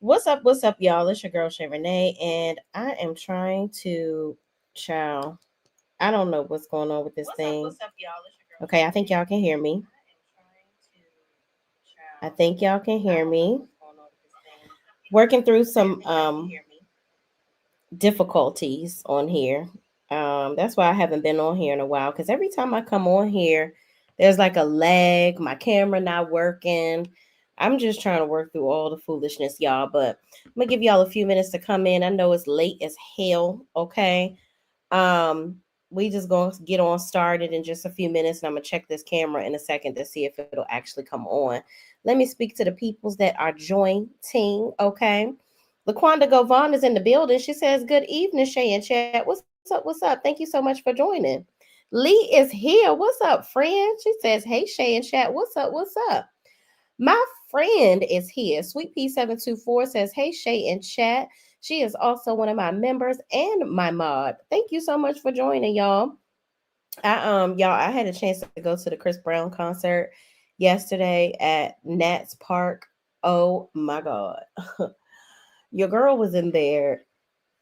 What's up, y'all? It's your girl Shay Renee, and I am trying to chow. I don't know what's going on with this thing. Okay, I think y'all can hear me. I think y'all can hear me. Working through some difficulties on here. That's why I haven't been on here in a while. Because every time I come on here, there's like a lag. My camera not working. I'm just trying to work through all the foolishness, y'all. But I'm gonna give y'all a few minutes to come in. I know it's late as hell. Okay. Um, we just gonna get on started in just a few minutes, and I'm gonna check this camera in a second to see if it'll actually come on. Let me speak to the peoples that are joining. Okay. LaQuanda Govan is in the building. She says, "Good evening, Shay and Chat. What's up? What's up? Thank you so much for joining." Lee is here. What's up, friend? She says, "Hey, Shay and Chat. What's up? What's up?" My friend is here. Sweet P724 says, "Hey, Shay and Chat." She is also one of my members and my mod. Thank you so much for joining, y'all. I had a chance to go to the Chris Brown concert yesterday at Nats Park. Oh my God. Your girl was in there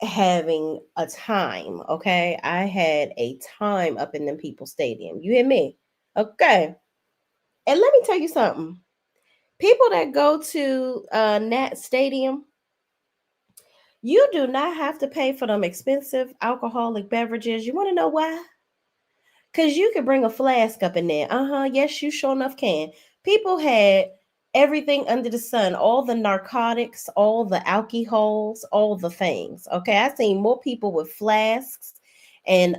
having a time, okay? I had a time up in them people's stadium. You hear me? Okay. And let me tell you something. People that go to Nat Stadium, you do not have to pay for them expensive alcoholic beverages. You want to know why? Because you can bring a flask up in there. Yes, you sure enough can. People had everything under the sun, all the narcotics, all the alcohols, all the things. Okay. I seen more people with flasks and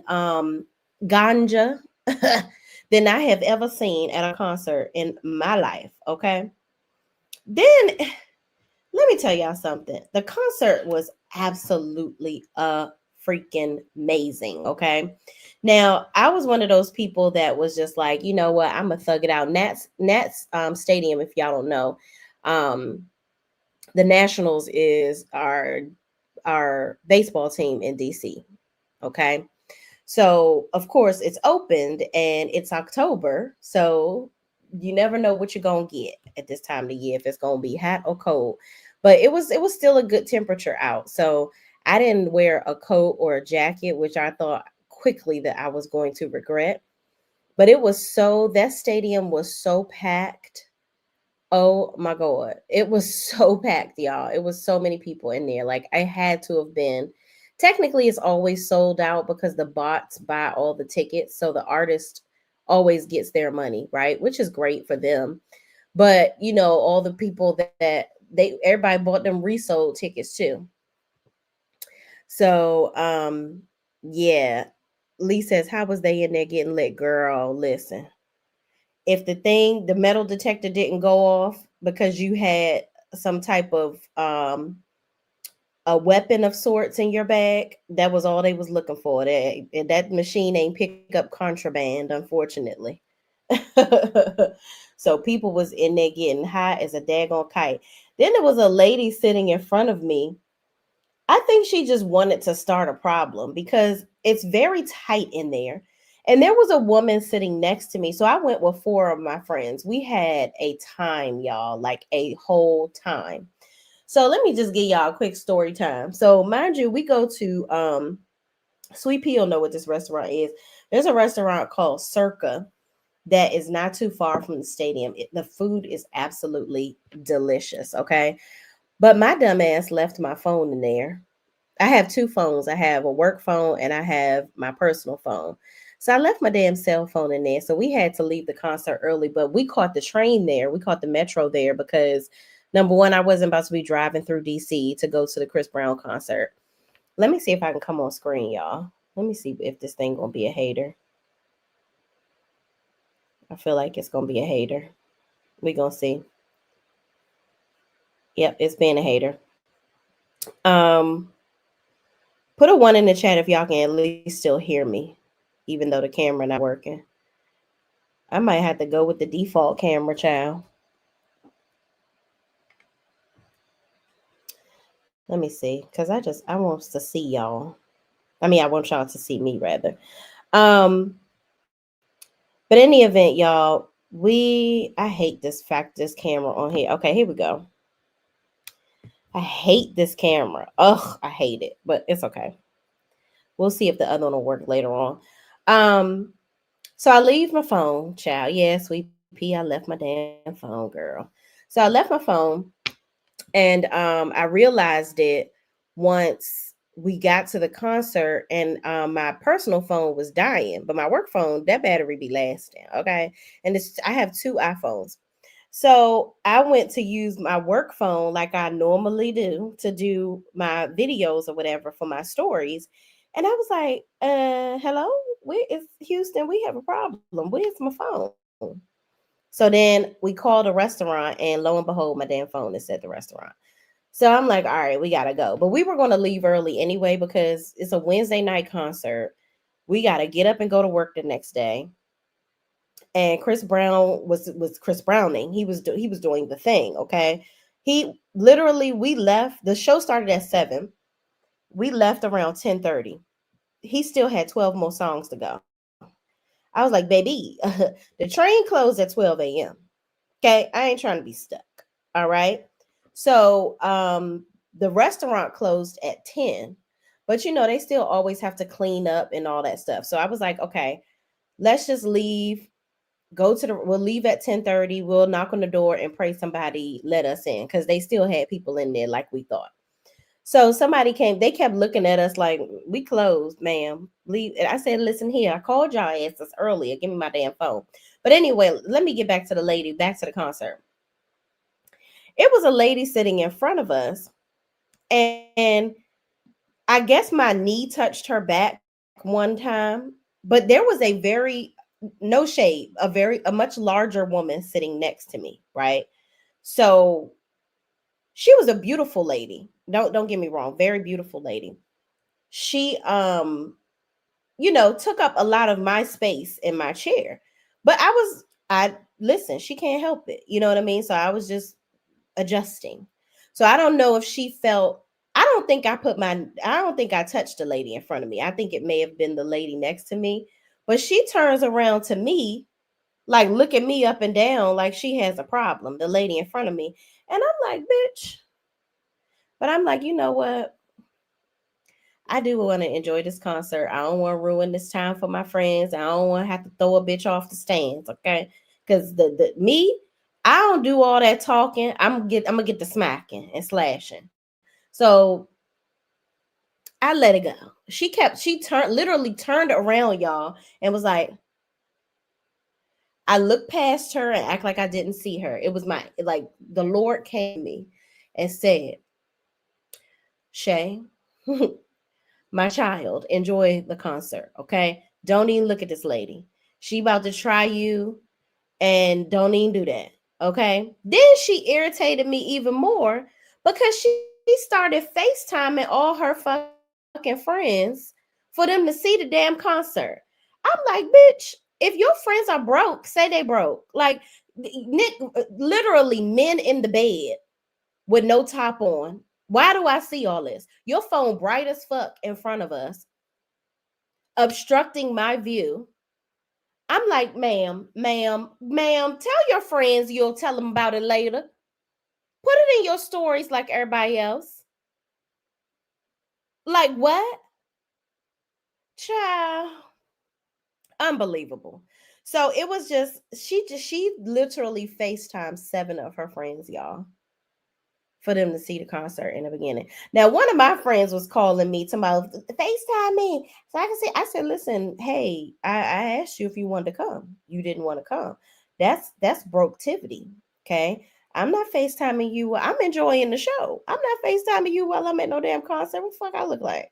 ganja than I have ever seen at a concert in my life. Okay. Then let me tell y'all something. The concert was absolutely freaking amazing. Okay. Now, I was one of those people that was just like, you know what, I'm gonna thug it out. Nats Stadium, if y'all don't know, um, the Nationals is our baseball team in DC. Okay. So of course it's opened and it's October. So you never know what you're gonna get at this time of the year, if it's gonna be hot or cold. But it was still a good temperature out. So I didn't wear a coat or a jacket, which I thought quickly that I was going to regret. But that stadium was so packed. Oh my God. It was so packed, y'all. It was so many people in there. Like I had to have been. Technically, it's always sold out because the bots buy all the tickets. So the artist always gets their money, right? Which is great for them. But, all the people that everybody bought them resold tickets too. So, yeah. Lee says, "How was they in there getting lit?" Girl, listen. If the metal detector didn't go off because you had some type of a weapon of sorts in your bag, that was all they was looking for. That machine ain't pick up contraband, unfortunately. So people was in there getting high as a daggone kite. Then there was a lady sitting in front of me. I think she just wanted to start a problem because it's very tight in there. And there was a woman sitting next to me. So I went with four of my friends. We had a time, y'all, like a whole time. So let me just give y'all a quick story time. So mind you, we go to Sweet Pea will know what this restaurant is. There's a restaurant called Circa that is not too far from the stadium. The food is absolutely delicious. Okay. But my dumb ass left my phone in there. I have two phones. I have a work phone and I have my personal phone. So I left my damn cell phone in there. So we had to leave the concert early, but we caught the train there. We caught the metro there because number one, I wasn't about to be driving through DC to go to the Chris Brown concert. Let me see if I can come on screen, y'all. Let me see if this thing gonna be a hater. I feel like it's gonna be a hater. We gonna see. Yep, it's being a hater. Um, Put a one in the chat if y'all can at least still hear me, even though the camera not working. I might have to go with the default camera, child. Let me see, cause I want to see y'all. I mean, I want y'all to see me rather. Um, but in the event, y'all, I hate this camera on here. Okay, here we go. I hate this camera. Ugh, I hate it, but it's okay. We'll see if the other one will work later on. Um, so I leave my phone, child. Yeah, sweet pea, I left my damn phone, girl. So I left my phone, and I realized it once we got to the concert, and my personal phone was dying, but my work phone, that battery be lasting. Okay, and I have two iPhones. So I went to use my work phone like I normally do to do my videos or whatever for my stories. And I was like, hello, where is Houston? We have a problem. Where's my phone? So then we called a restaurant, and lo and behold, my damn phone is at the restaurant. So I'm like, all right, we gotta go. But we were gonna leave early anyway because it's a Wednesday night concert. We gotta get up and go to work the next day. And Chris Brown was Chris Browning. He was doing the thing. Okay, he literally, we left. The show started at 7. We left around 10:30. He still had 12 more songs to go. I was like, baby, the train closed at 12 a.m. Okay, I ain't trying to be stuck. All right. So the restaurant closed at 10, but they still always have to clean up and all that stuff. So I was like, okay, let's just leave. We'll leave at 10:30. We'll knock on the door and pray somebody let us in, because they still had people in there like we thought. So somebody came, they kept looking at us like, we closed, ma'am. Leave. And I said, listen here, I called y'all asses earlier. Give me my damn phone. But anyway, let me get back to the lady, back to the concert. It was a lady sitting in front of us, and I guess my knee touched her back one time, but there was a very, no shade, a much larger woman sitting next to me, right? So she was a beautiful lady. Don't get me wrong, very beautiful lady. She took up a lot of my space in my chair. But I listen, she can't help it. You know what I mean? So I was just adjusting. So I don't know if she felt, I don't think I touched the lady in front of me. I think it may have been the lady next to me. But she turns around to me, like looking me up and down like she has a problem, the lady in front of me. And I'm like, bitch. But I'm like, you know what? I do want to enjoy this concert. I don't want to ruin this time for my friends. I don't want to have to throw a bitch off the stands, okay? Because the me, I don't do all that talking. I'm gonna get the smacking and slashing. So I let it go. She literally turned around, y'all, and was like, I looked past her and act like I didn't see her. It was like the Lord came to me and said, Shay, my child, enjoy the concert, okay? Don't even look at this lady. She about to try you, and don't even do that, okay? Then she irritated me even more because she started FaceTiming all her fucking friends for them to see the damn concert. I'm like, bitch, if your friends are broke, say they broke. Like, literally men in the bed with no top on. Why do I see all this? Your phone bright as fuck in front of us, obstructing my view. I'm like, ma'am, tell your friends you'll tell them about it later. Put it in your stories like everybody else. Like what? Child. Unbelievable. So it was she literally FaceTimed 7 of her friends, y'all, for them to see the concert in the beginning. Now, one of my friends was calling me tomorrow, FaceTime me. So I said, listen, hey, I asked you if you wanted to come. You didn't want to come. That's broketivity. Okay. I'm not FaceTiming you. I'm enjoying the show. I'm not FaceTiming you while I'm at no damn concert. What the fuck I look like?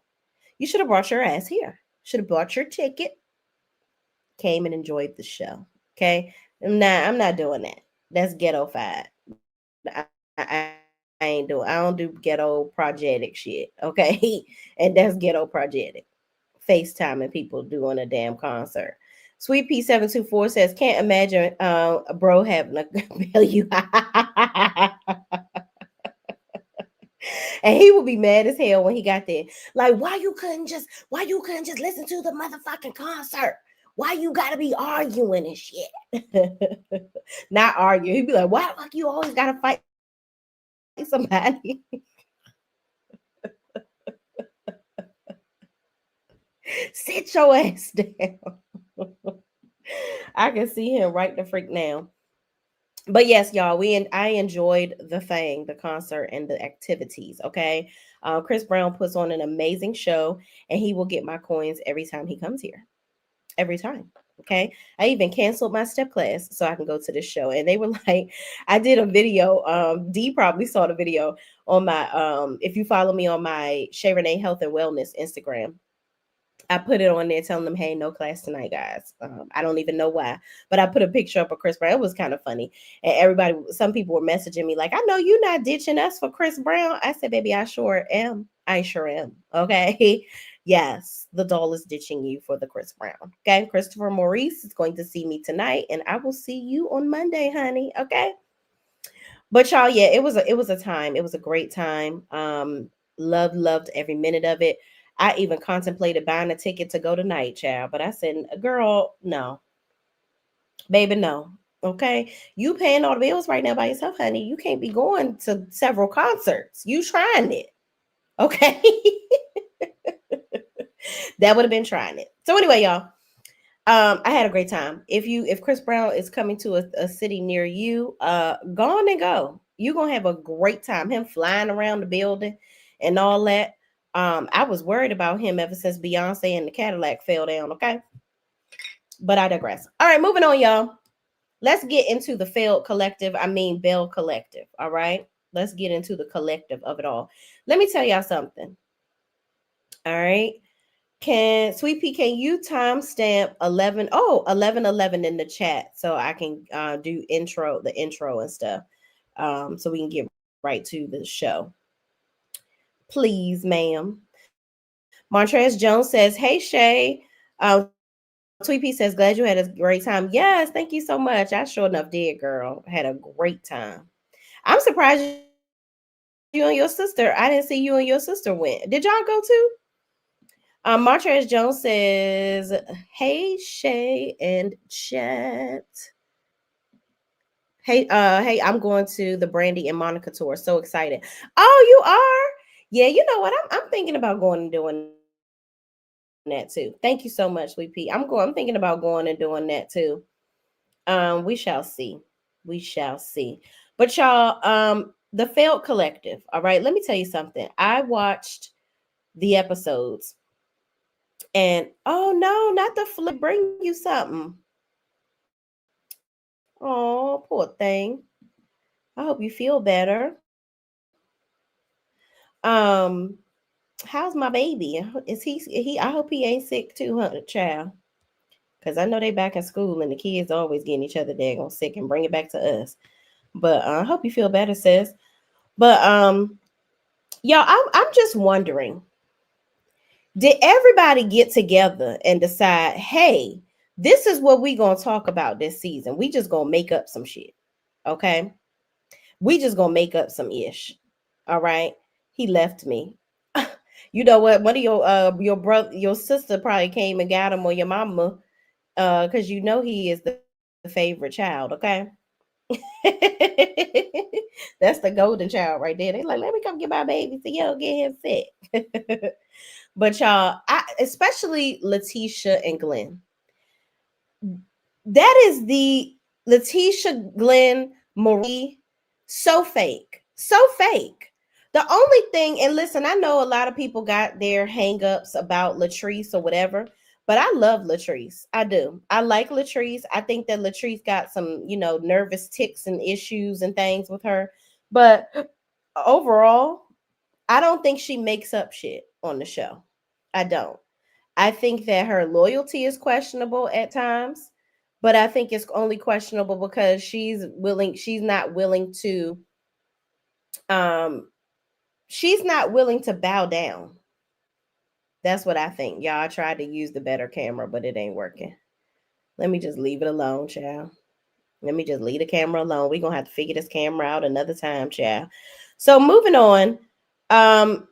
You should have brought your ass here. Should have bought your ticket, came and enjoyed the show. Okay. I'm not doing that. That's ghetto fied. I ain't doing. I don't do ghetto projectic shit. Okay, and that's ghetto projectic. FaceTiming people doing a damn concert. Sweet P724 says, can't imagine bro having a value. And he would be mad as hell when he got there. Like, why you couldn't just listen to the motherfucking concert? Why you gotta be arguing and shit? Not argue. He'd be like, why the fuck you always gotta fight somebody? Sit your ass down. I can see him right the freak now. But yes, y'all, I enjoyed the concert, and the activities. Okay, Chris Brown puts on an amazing show, and he will get my coins every time he comes here. Every time. Okay, I even canceled my step class so I can go to this show, and they were like, I did a video. D probably saw the video on my if you follow me on my Shay Renee Health and Wellness Instagram. I put it on there telling them, hey, no class tonight, guys. I don't even know why, but I put a picture up of Chris Brown. It was kind of funny. And some people were messaging me like, I know you're not ditching us for Chris Brown. I said, baby, I sure am. I sure am. Okay. Yes, the doll is ditching you for the Chris Brown. Okay. Christopher Maurice is going to see me tonight, and I will see you on Monday, honey. Okay. But y'all, yeah, it was a time. It was a great time. Loved every minute of it. I even contemplated buying a ticket to go tonight, child. But I said, girl, no, baby, no. Okay. You paying all the bills right now by yourself, honey. You can't be going to several concerts. You trying it. Okay. That would have been trying it. So anyway, y'all. I had a great time. If Chris Brown is coming to a city near you, go on and go. You're gonna have a great time. Him flying around the building and all that. I was worried about him ever since Beyonce and the Cadillac fell down, okay? But I digress. All right, moving on, y'all. Let's get into the failed collective. I mean Belle collective. All right. Let's get into the collective of it all. Let me tell y'all something. All right. Sweet Pea, can you timestamp 11 in the chat so I can do the intro and stuff, so we can get right to the show, please, ma'am. Montrez Jones says, hey, Shay. Sweet Pea says, glad you had a great time. Yes, thank you so much. I sure enough did, girl. Had a great time. I'm surprised you and your sister, I didn't see you and your sister went. Did y'all go too? Montrez Jones says, hey, Shay and chat. Hey, I'm going to the Brandy and Monica tour. So excited. Oh, you are? Yeah, you know what? I'm thinking about going and doing that too. Thank you so much, Sweet Pea. I'm thinking about going and doing that too. We shall see. We shall see. But y'all, the failed collective. All right, let me tell you something. I watched the episodes, and oh no, not the flu. Bring you something. Oh, poor thing. I hope you feel better. Um, how's my baby? Is he? I hope he ain't sick too, huh, child? Because I know they back in school and the kids always getting each other daggone sick and bring it back to us. But I hope you feel better, sis. But y'all, I'm just wondering, did everybody get together and decide, hey, this is what we gonna talk about this season? We just gonna make up some shit, okay? We just gonna make up some ish. All right. He left me. You know what? One of your brother, your sister probably came and got him, or your mama, because you know he is the favorite child, okay? That's the golden child right there. They like, let me come get my baby so you don't get him sick. But y'all, especially Letitia and Glenn. That is the Letitia, Glenn, Marie, so fake. So fake. The only thing, and listen, I know a lot of people got their hangups about Latrice or whatever, but I love Latrice. I do. I like Latrice. I think that Latrice got some, nervous tics and issues and things with her. But overall, I don't think she makes up shit on the show. I don't. I think that her loyalty is questionable at times, but I think it's only questionable because she's not willing to um she's not willing to bow down. That's what I think. Y'all, I tried to use the better camera, but it ain't working. Let me just leave it alone, child. Let me just leave the camera alone. We're gonna have to figure this camera out another time, child. So moving on. The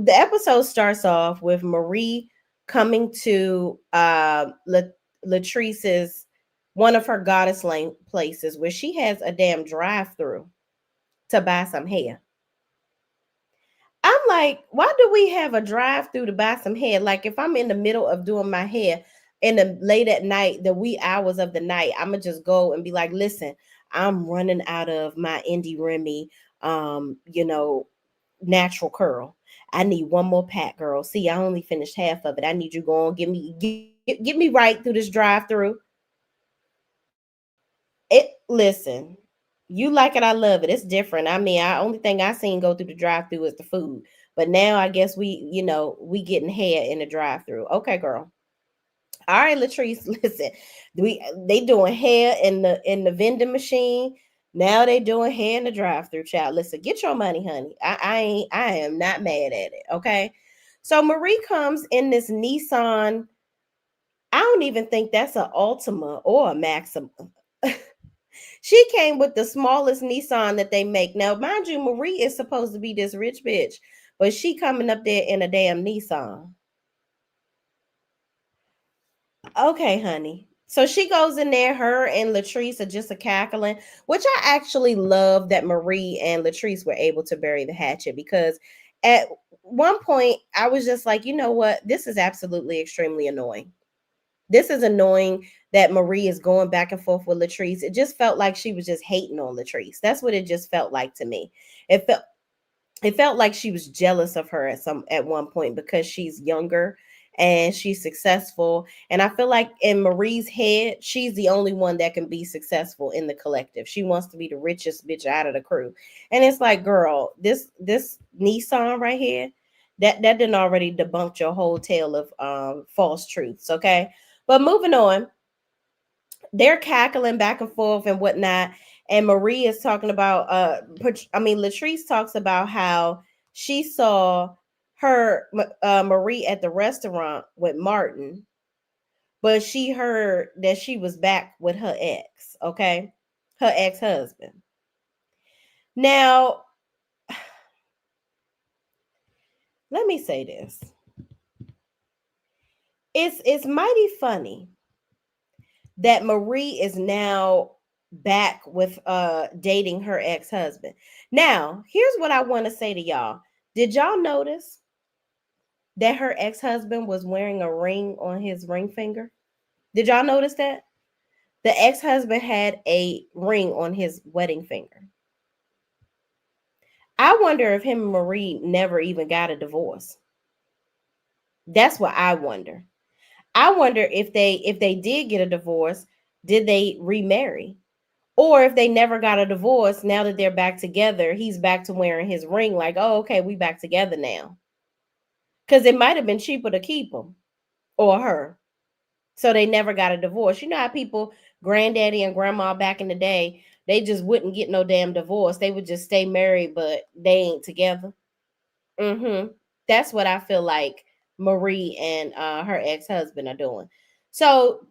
episode starts off with Marie coming to Latrice's, one of her goddess lane places, where she has a damn drive-through to buy some hair. I'm like, why do we have a drive through to buy some hair? Like, if I'm in the middle of doing my hair in the late at night, the wee hours of the night, I'm gonna just go and be like, listen, I'm running out of my Indie Remy, you know, natural curl. I need one more pack, girl. See, I only finished half of it. I need you go on, get me right through this drive through. It listen, you like it, I love it. It's different. I mean, I only thing I seen go through the drive through is the food. But now I guess we getting hair in the drive through. Okay, girl. All right, Latrice, listen. They doing hair in the vending machine. Now they doing hair in the drive through, child. Listen, get your money, honey. I am not mad at it. Okay. So Marie comes in this Nissan. I don't even think that's an Altima or a Maxima. She came with the smallest Nissan that they make. Now, mind you, Marie is supposed to be this rich bitch, but she coming up there in a damn Nissan. Okay, honey. So she goes in there, her and Latrice are just a cackling, which I actually love that Marie and Latrice were able to bury the hatchet because at one point I was just like, you know what? This is absolutely extremely annoying. This is annoying that Marie is going back and forth with Latrice. It just felt like she was just hating on Latrice. That's what it just felt like to me. It felt like she was jealous of her at one point because she's younger and she's successful. And I feel like in Marie's head, she's the only one that can be successful in the collective. She wants to be the richest bitch out of the crew. And it's like, girl, this Nissan right here, that didn't already debunked your whole tale of false truths. Okay. But moving on, they're cackling back and forth and whatnot. And Marie is talking about Latrice talks about how she saw her Marie at the restaurant with Martin, but she heard that she was back with her ex, okay? Her ex-husband. Now, let me say this. It's mighty funny that Marie is now back with dating her ex-husband. Now, here's what I want to say to y'all. Did y'all notice that her ex-husband was wearing a ring on his ring finger? Did y'all notice that? The ex-husband had a ring on his wedding finger. I wonder if him and Marie never even got a divorce. That's what I wonder. I wonder if they did get a divorce, did they remarry? Or if they never got a divorce, now that they're back together, he's back to wearing his ring like, oh, okay, we back together now. Because it might have been cheaper to keep him or her. So they never got a divorce. You know how people, granddaddy and grandma back in the day, they just wouldn't get no damn divorce. They would just stay married, but they ain't together. That's what I feel like Marie and her ex-husband are doing. So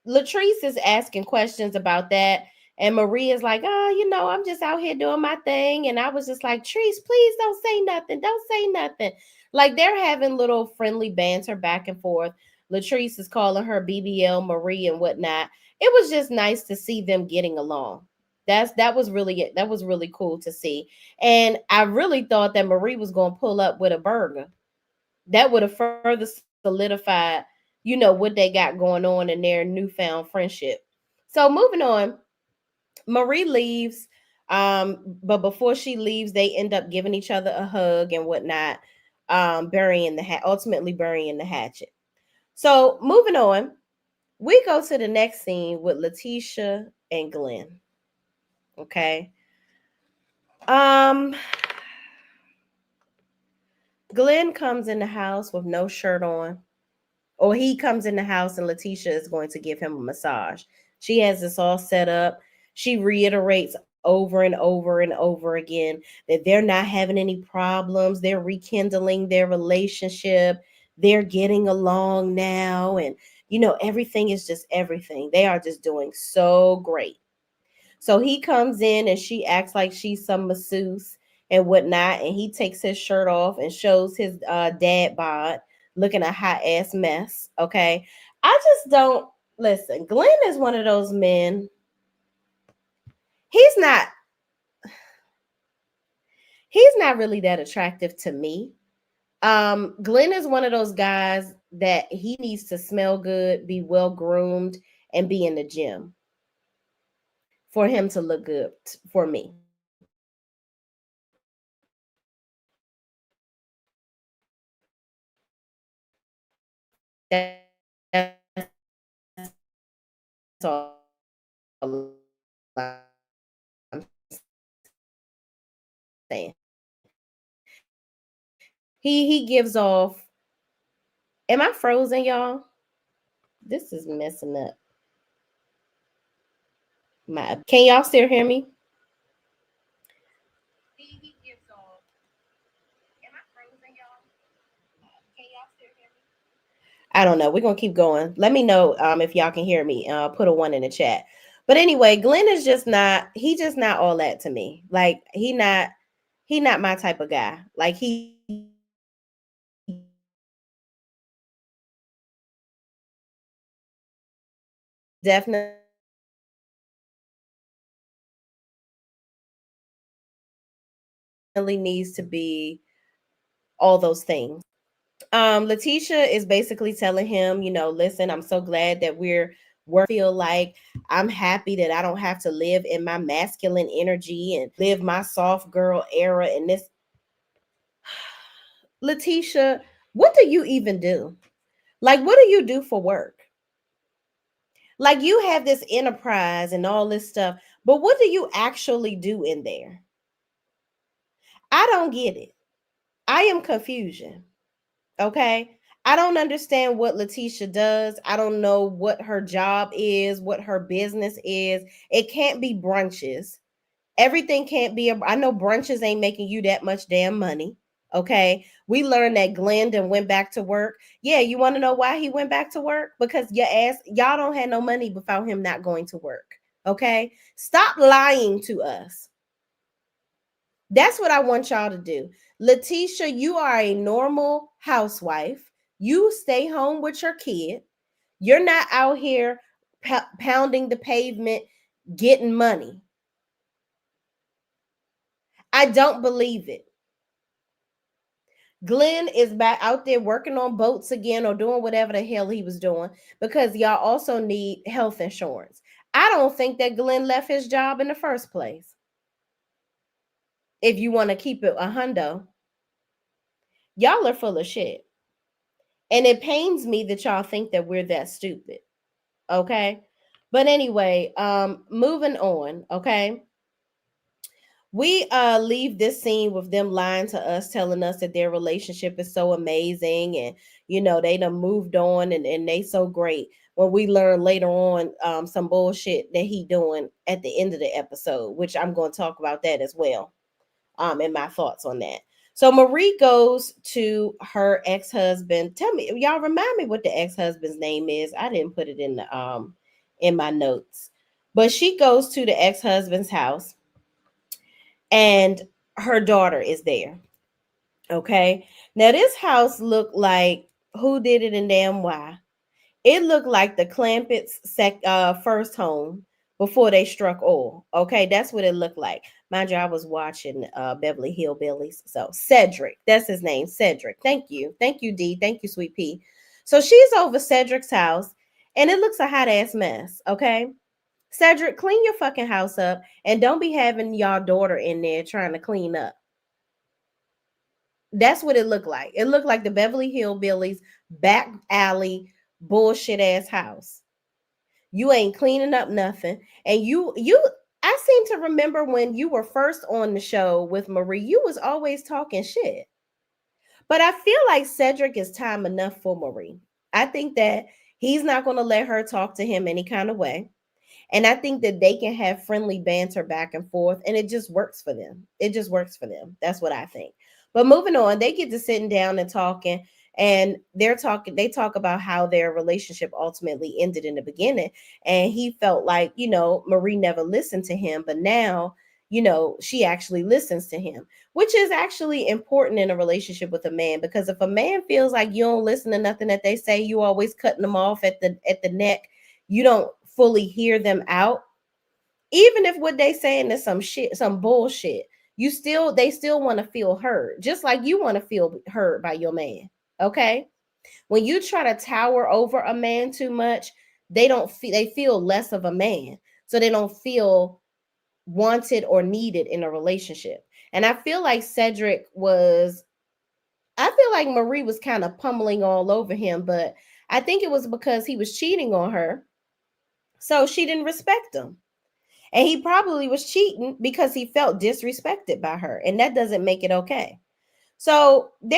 Latrice is asking questions about that. And Marie is like, oh, I'm just out here doing my thing. And I was just like, Treese, please don't say nothing. Don't say nothing. Like they're having little friendly banter back and forth. Latrice is calling her BBL Marie and whatnot. It was just nice to see them getting along. That was really cool to see. And I really thought that Marie was going to pull up with a burger. That would have further solidified, what they got going on in their newfound friendship. So moving on, Marie leaves. But before she leaves, they end up giving each other a hug and whatnot, ultimately burying the hatchet. So moving on, we go to the next scene with Letitia and Glenn. Okay. Um, Glenn comes in the house with no shirt on. Or he comes in the house and Letitia is going to give him a massage. She has this all set up. She reiterates over and over and over again that they're not having any problems. They're rekindling their relationship. They're getting along now. And, everything is just everything. They are just doing so great. So he comes in and she acts like she's some masseuse and whatnot. And he takes his shirt off and shows his dad bod looking a hot ass mess. Okay. I just don't listen. Glenn is one of those men. He's not he's not really that attractive to me. Glenn is one of those guys that he needs to smell good, be well groomed, and be in the gym for him to look good for me. That's all I'm saying. He gives off. Am I frozen, y'all? This is messing up my. Can y'all still hear me? He gives off. Am I frozen, y'all? Can y'all still hear me? I don't know. We're gonna keep going. Let me know if y'all can hear me. Put a one in the chat. But anyway, Glenn is just not. He just not all that to me. Like he not my type of guy. Like he definitely needs to be all those things. Letitia is basically telling him, listen, I'm so glad that we're feel like I'm happy that I don't have to live in my masculine energy and live my soft girl era. And this, Letitia, what do you even do? Like, what do you do for work? Like, you have this enterprise and all this stuff, but what do you actually do in there? I don't get it. I am confusion. Okay. I don't understand what Letitia does. I don't know what her job is, what her business is. It can't be brunches. Everything can't be I know brunches ain't making you that much damn money. Okay. We learned that Glendon went back to work. Yeah, you want to know why he went back to work? Because y'all don't have no money without him not going to work. Okay. Stop lying to us. That's what I want y'all to do. Letitia, you are a normal housewife. You stay home with your kid. You're not out here pounding the pavement, getting money. I don't believe it. Glenn is back out there working on boats again or doing whatever the hell he was doing because y'all also need health insurance. I don't think that Glenn left his job in the first place. If you want to keep it a hundo, y'all are full of shit. And it pains me that y'all think that we're that stupid. Okay. But anyway, moving on. Okay. We leave this scene with them lying to us, telling us that their relationship is so amazing and they done moved on and they so great. When we learn later on some bullshit that he doing at the end of the episode, which I'm going to talk about that as well. And my thoughts on that. So Marie goes to her ex-husband. Tell me, y'all remind me what the ex-husband's name is. I didn't put it in my notes. But she goes to the ex-husband's house and her daughter is there. Okay. Now this house looked like who did it and damn why. It looked like the Clampett's first home before they struck oil. Okay, that's what it looked like. Mind you, I was watching Beverly Hillbillies. So Cedric, that's his name, Cedric. Thank you. Thank you, D. Thank you, Sweet Pea. So she's over Cedric's house and it looks a hot ass mess. Okay. Cedric, clean your fucking house up and don't be having y'all daughter in there trying to clean up. That's what it looked like. It looked like the Beverly Hillbillies back alley bullshit ass house. You ain't cleaning up nothing. And I seem to remember when you were first on the show with Marie, you was always talking shit. But I feel like Cedric is time enough for Marie. I think that he's not going to let her talk to him any kind of way. And I think that they can have friendly banter back and forth, and it just works for them. It just works for them. That's what I think. But moving on, they get to sitting down and talking, and they talk about how their relationship ultimately ended in the beginning. And he felt like, Marie never listened to him, but now, she actually listens to him, which is actually important in a relationship with a man, because if a man feels like you don't listen to nothing that they say, you always cutting them off at the neck, you don't fully hear them out, even if what they saying is some shit, some bullshit, they still want to feel heard, just like you want to feel heard by your man. Okay. When you try to tower over a man too much, they feel less of a man. So they don't feel wanted or needed in a relationship. And I feel like I feel like Marie was kind of pummeling all over him, but I think it was because he was cheating on her. So she didn't respect him. And he probably was cheating because he felt disrespected by her. And that doesn't make it okay. So they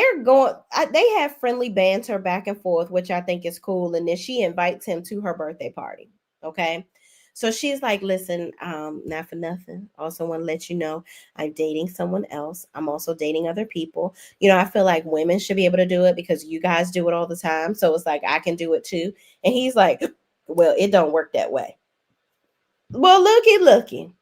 have friendly banter back and forth, which I think is cool. And then she invites him to her birthday party. Okay. So she's like, listen, not for nothing. Also want to let you know I'm dating someone else. I'm also dating other people. I feel like women should be able to do it because you guys do it all the time. So it's like I can do it too. And he's like, well, it don't work that way. Well, looky.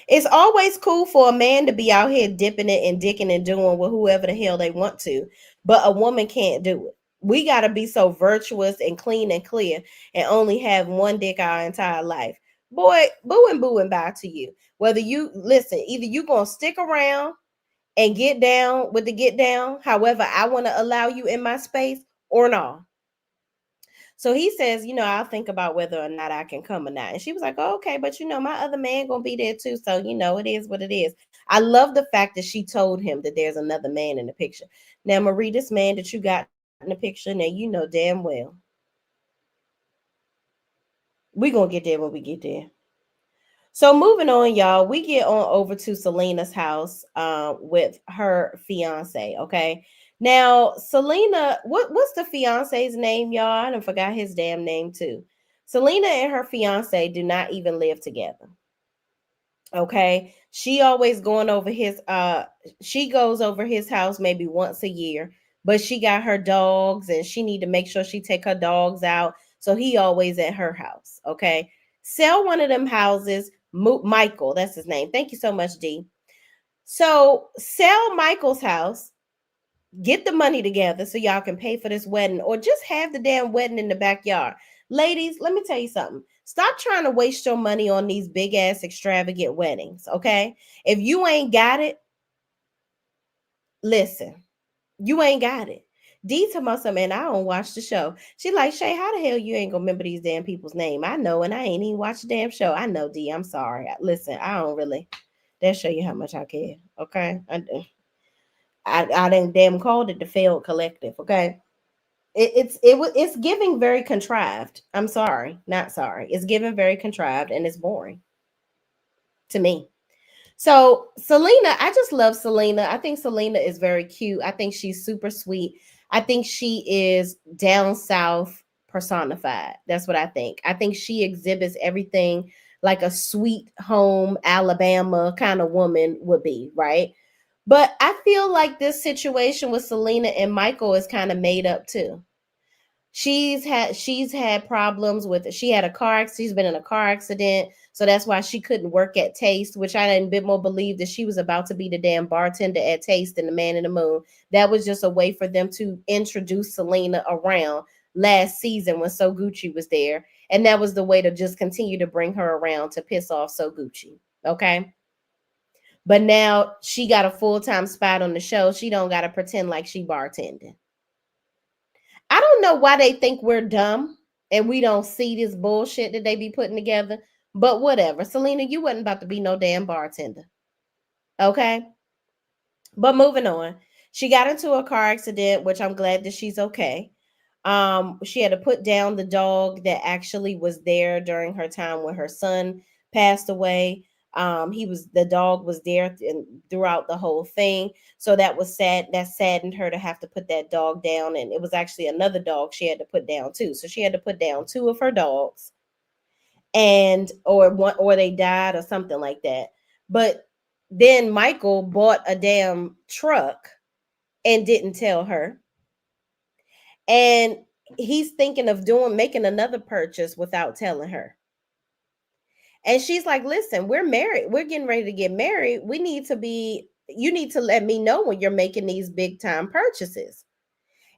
It's always cool for a man to be out here dipping it and dicking and doing with whoever the hell they want to, but a woman can't do it. We got to be so virtuous and clean and clear and only have one dick our entire life. Boy, boo and bye to you. Whether you listen, either you going to stick around and get down with the get down, however I want to allow you in my space, or no. So he says, I'll think about whether or not I can come or not. And she was like, oh, okay, but my other man gonna be there too. So, it is what it is. I love the fact that she told him that there's another man in the picture. Now, Marie, this man that you got in the picture, now you know damn well. We're gonna get there when we get there. So moving on, y'all, we get on over to Selena's house with her fiance. Okay. Now, Selena, what's the fiance's name, y'all? I done forgot his damn name too. Selena and her fiance do not even live together. Okay. She goes over his house maybe once a year, but she got her dogs and she need to make sure she take her dogs out. So he always at her house. Okay. Sell one of them houses. Michael, that's his name. Thank you so much, D. So sell Michael's house, get the money together so y'all can pay for this wedding or just have the damn wedding in the backyard. Ladies, let me tell you something. Stop trying to waste your money on these big ass extravagant weddings, okay? If you ain't got it, listen, you ain't got it. D to myself, man, I don't watch the show. She like, Shay, how the hell you ain't gonna remember these damn people's name? I know, and I ain't even watched the damn show. I know, D, I'm sorry. Listen, I don't really. That show you how much I care, okay? I didn't damn called it the failed collective, okay? It's giving very contrived. I'm sorry, not sorry. It's giving very contrived and it's boring to me. So Selena, I just love Selena. I think Selena is very cute. I think she's super sweet. I think she is down south personified. That's what I think. I think she exhibits everything like a sweet home Alabama kind of woman would be, right? But I feel like this situation with Selena and Michael is kind of made up too. She's had problems with it. She's been in a car accident, so that's why she couldn't work at Taste, which I didn't bit more believe that she was about to be the damn bartender at Taste and the Man in the Moon. That was just a way for them to introduce Selena around last season when So Gucci was there, and that was the way to just continue to bring her around to piss off So Gucci. Okay. But now she got a full-time spot on the show. She don't got to pretend like she bartending. I don't know why they think we're dumb and we don't see this bullshit that they be putting together, but whatever. Selena, you wasn't about to be no damn bartender. Okay? But moving on. She got into a car accident, which I'm glad that she's okay. She had to put down the dog that actually was there during her time when her son passed away. The dog was there throughout the whole thing. So that was sad. That saddened her to have to put that dog down. And it was actually another dog she had to put down too. So she had to put down two of her dogs or they died or something like that. But then Michael bought a damn truck and didn't tell her. And he's thinking of making another purchase without telling her. And she's like, listen, we're married. We're getting ready to get married. You need to let me know when you're making these big time purchases.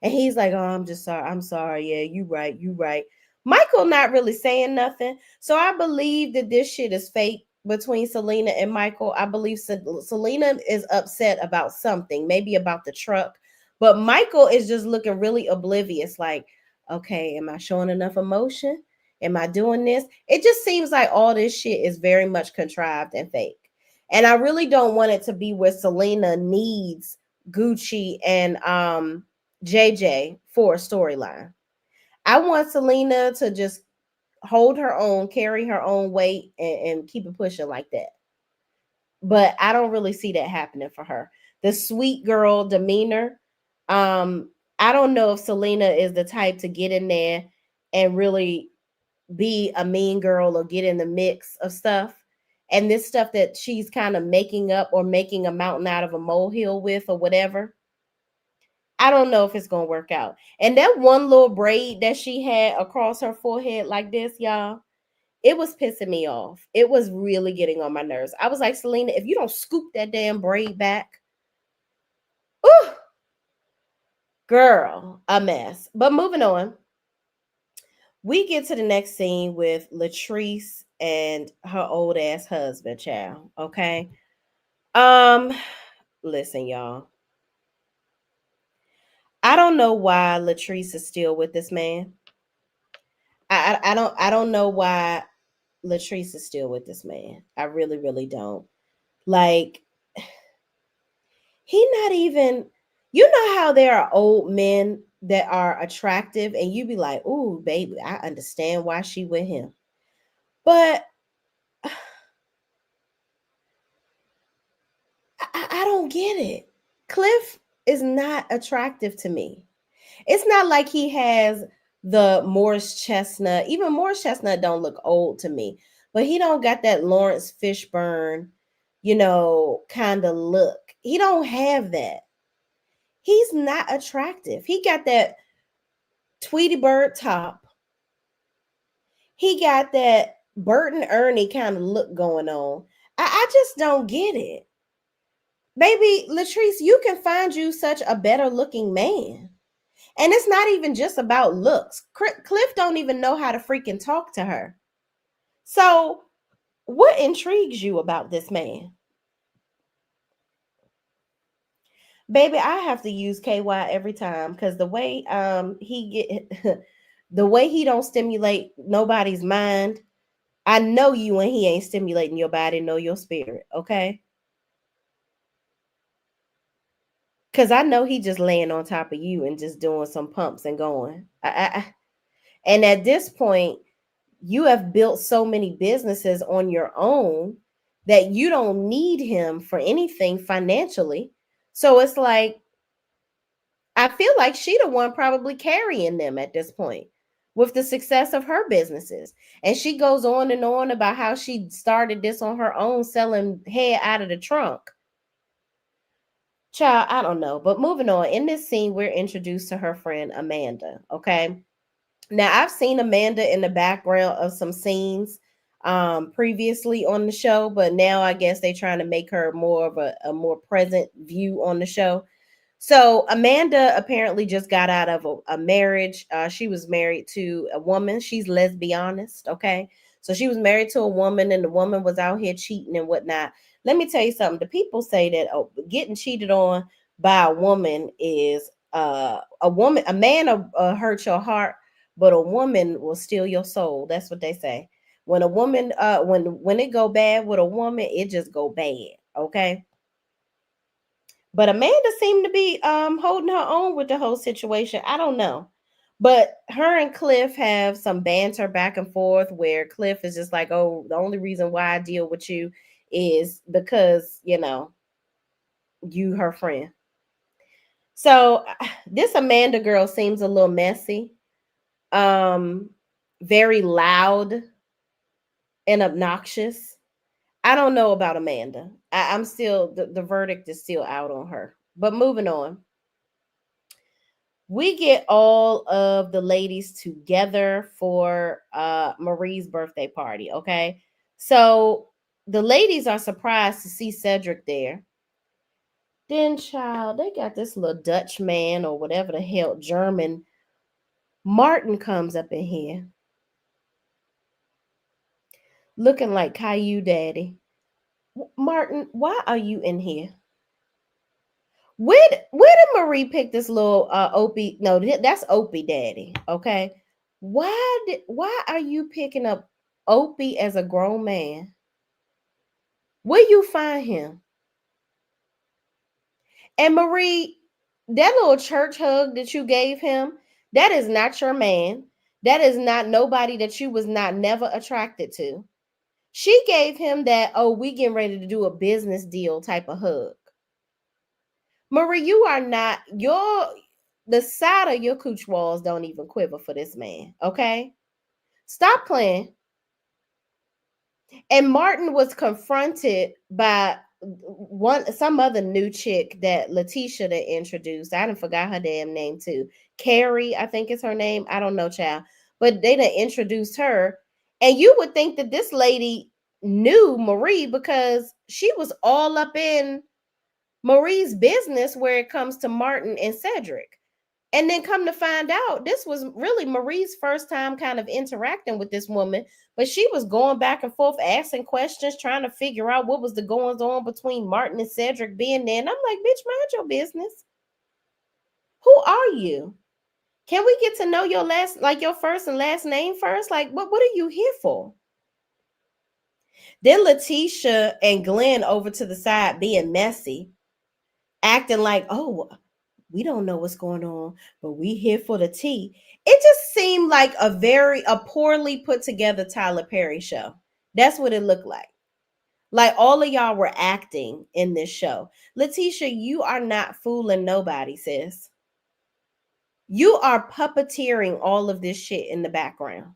And he's like, oh, I'm just sorry. I'm sorry. Yeah, you right. Michael not really saying nothing. So I believe that this shit is fake between Selena and Michael. I believe Selena is upset about something, maybe about the truck, but Michael is just looking really oblivious. Like, okay, am I showing enough emotion? Am I doing this? It just seems like all this shit is very much contrived and fake. And I really don't want it to be where Selena needs Gucci and JJ for a storyline. I want Selena to just hold her own, carry her own weight, and keep it pushing like that. But I don't really see that happening for her. The sweet girl demeanor, I don't know if Selena is the type to get in there and really be a mean girl or get in the mix of stuff. And this stuff that she's kind of making up or making a mountain out of a molehill with or whatever, I don't know if it's gonna work out. And that one little braid that she had across her forehead like this, y'all, it was pissing me off. It was really getting on my nerves. I was like, Selena, if you don't scoop that damn braid back, ooh, girl, a mess. But moving on, we get to the next scene with Latrice and her old ass husband, child. Okay. Um, listen, y'all. I don't know why Latrice is still with this man. I don't know why Latrice is still with this man. I really, really don't. Like, he not even, you know how there are old men that are attractive and you be like, ooh, baby, I understand why she with him. But I don't get it. Cliff is not attractive to me. It's not like he has the Morris Chestnut. Even Morris Chestnut don't look old to me, but he don't got that Lawrence Fishburne, kind of look. He don't have that. He's not attractive. He got that Tweety Bird top. He got that Bert and Ernie kind of look going on. I just don't get it. Baby, Latrice, you can find you such a better looking man. And it's not even just about looks. Cliff don't even know how to freaking talk to her. So, what intrigues you about this man? Baby, I have to use KY every time because the way he get the way he don't stimulate nobody's mind. I know you when he ain't stimulating your body, know your spirit, okay? Cause I know he just laying on top of you and just doing some pumps and going. And at this point, you have built so many businesses on your own that you don't need him for anything financially. So it's like, I feel like she the one probably carrying them at this point with the success of her businesses. And she goes on and on about how she started this on her own, selling hair out of the trunk. Child, I don't know. But moving on, in this scene, we're introduced to her friend Amanda. Okay. Now I've seen Amanda in the background of some scenes previously on the show, but now I guess they're trying to make her more of a more present view on the show. So Amanda apparently just got out of a marriage. She was married to a woman. She's lesbianist, okay? So she was married to a woman, and the woman was out here cheating and whatnot. Let me tell you something. The people say that getting cheated on by a woman is a woman. A man will hurt your heart, but a woman will steal your soul. That's what they say. When a woman, when it go bad with a woman, it just go bad. Okay. But Amanda seemed to be holding her own with the whole situation. I don't know. But her and Cliff have some banter back and forth where Cliff is just like, oh, the only reason why I deal with you is because, you her friend. So this Amanda girl seems a little messy. Very loud and obnoxious. I don't know about Amanda. I'm still the verdict is still out on her. But moving on. We get all of the ladies together for Marie's birthday party, okay? So the ladies are surprised to see Cedric there. Then, child, they got this little Dutch man or whatever the hell, German. Martin comes up in here looking like Caillou Daddy. Martin, why are you in here? Where did Marie pick this little Opie? No, that's Opie daddy. Okay. Why are you picking up Opie as a grown man? Where you find him? And Marie, that little church hug that you gave him, that is not your man. That is not nobody that you was not never attracted to. She gave him that, oh, we getting ready to do a business deal type of hug. Marie, you are not the side of your cooch walls don't even quiver for this man. Okay. Stop playing. And Martin was confronted by some other new chick that Letitia that introduced. I didn't forgot her damn name too. Carrie, I think is her name. I don't know, child. But they done introduced her. And you would think that this lady knew Marie because she was all up in Marie's business where it comes to Martin and Cedric. And then come to find out, this was really Marie's first time kind of interacting with this woman, but she was going back and forth, asking questions, trying to figure out what was the goings on between Martin and Cedric being there. And I'm like, bitch, mind your business. Who are you? Can we get to know your your first and last name first? Like, what are you here for? Then Letitia and Glenn over to the side being messy, acting like, oh, we don't know what's going on, but we here for the tea. It just seemed like a poorly put together Tyler Perry show. That's what it looked like. Like all of y'all were acting in this show. Letitia, you are not fooling nobody, sis. You are puppeteering all of this shit in the background.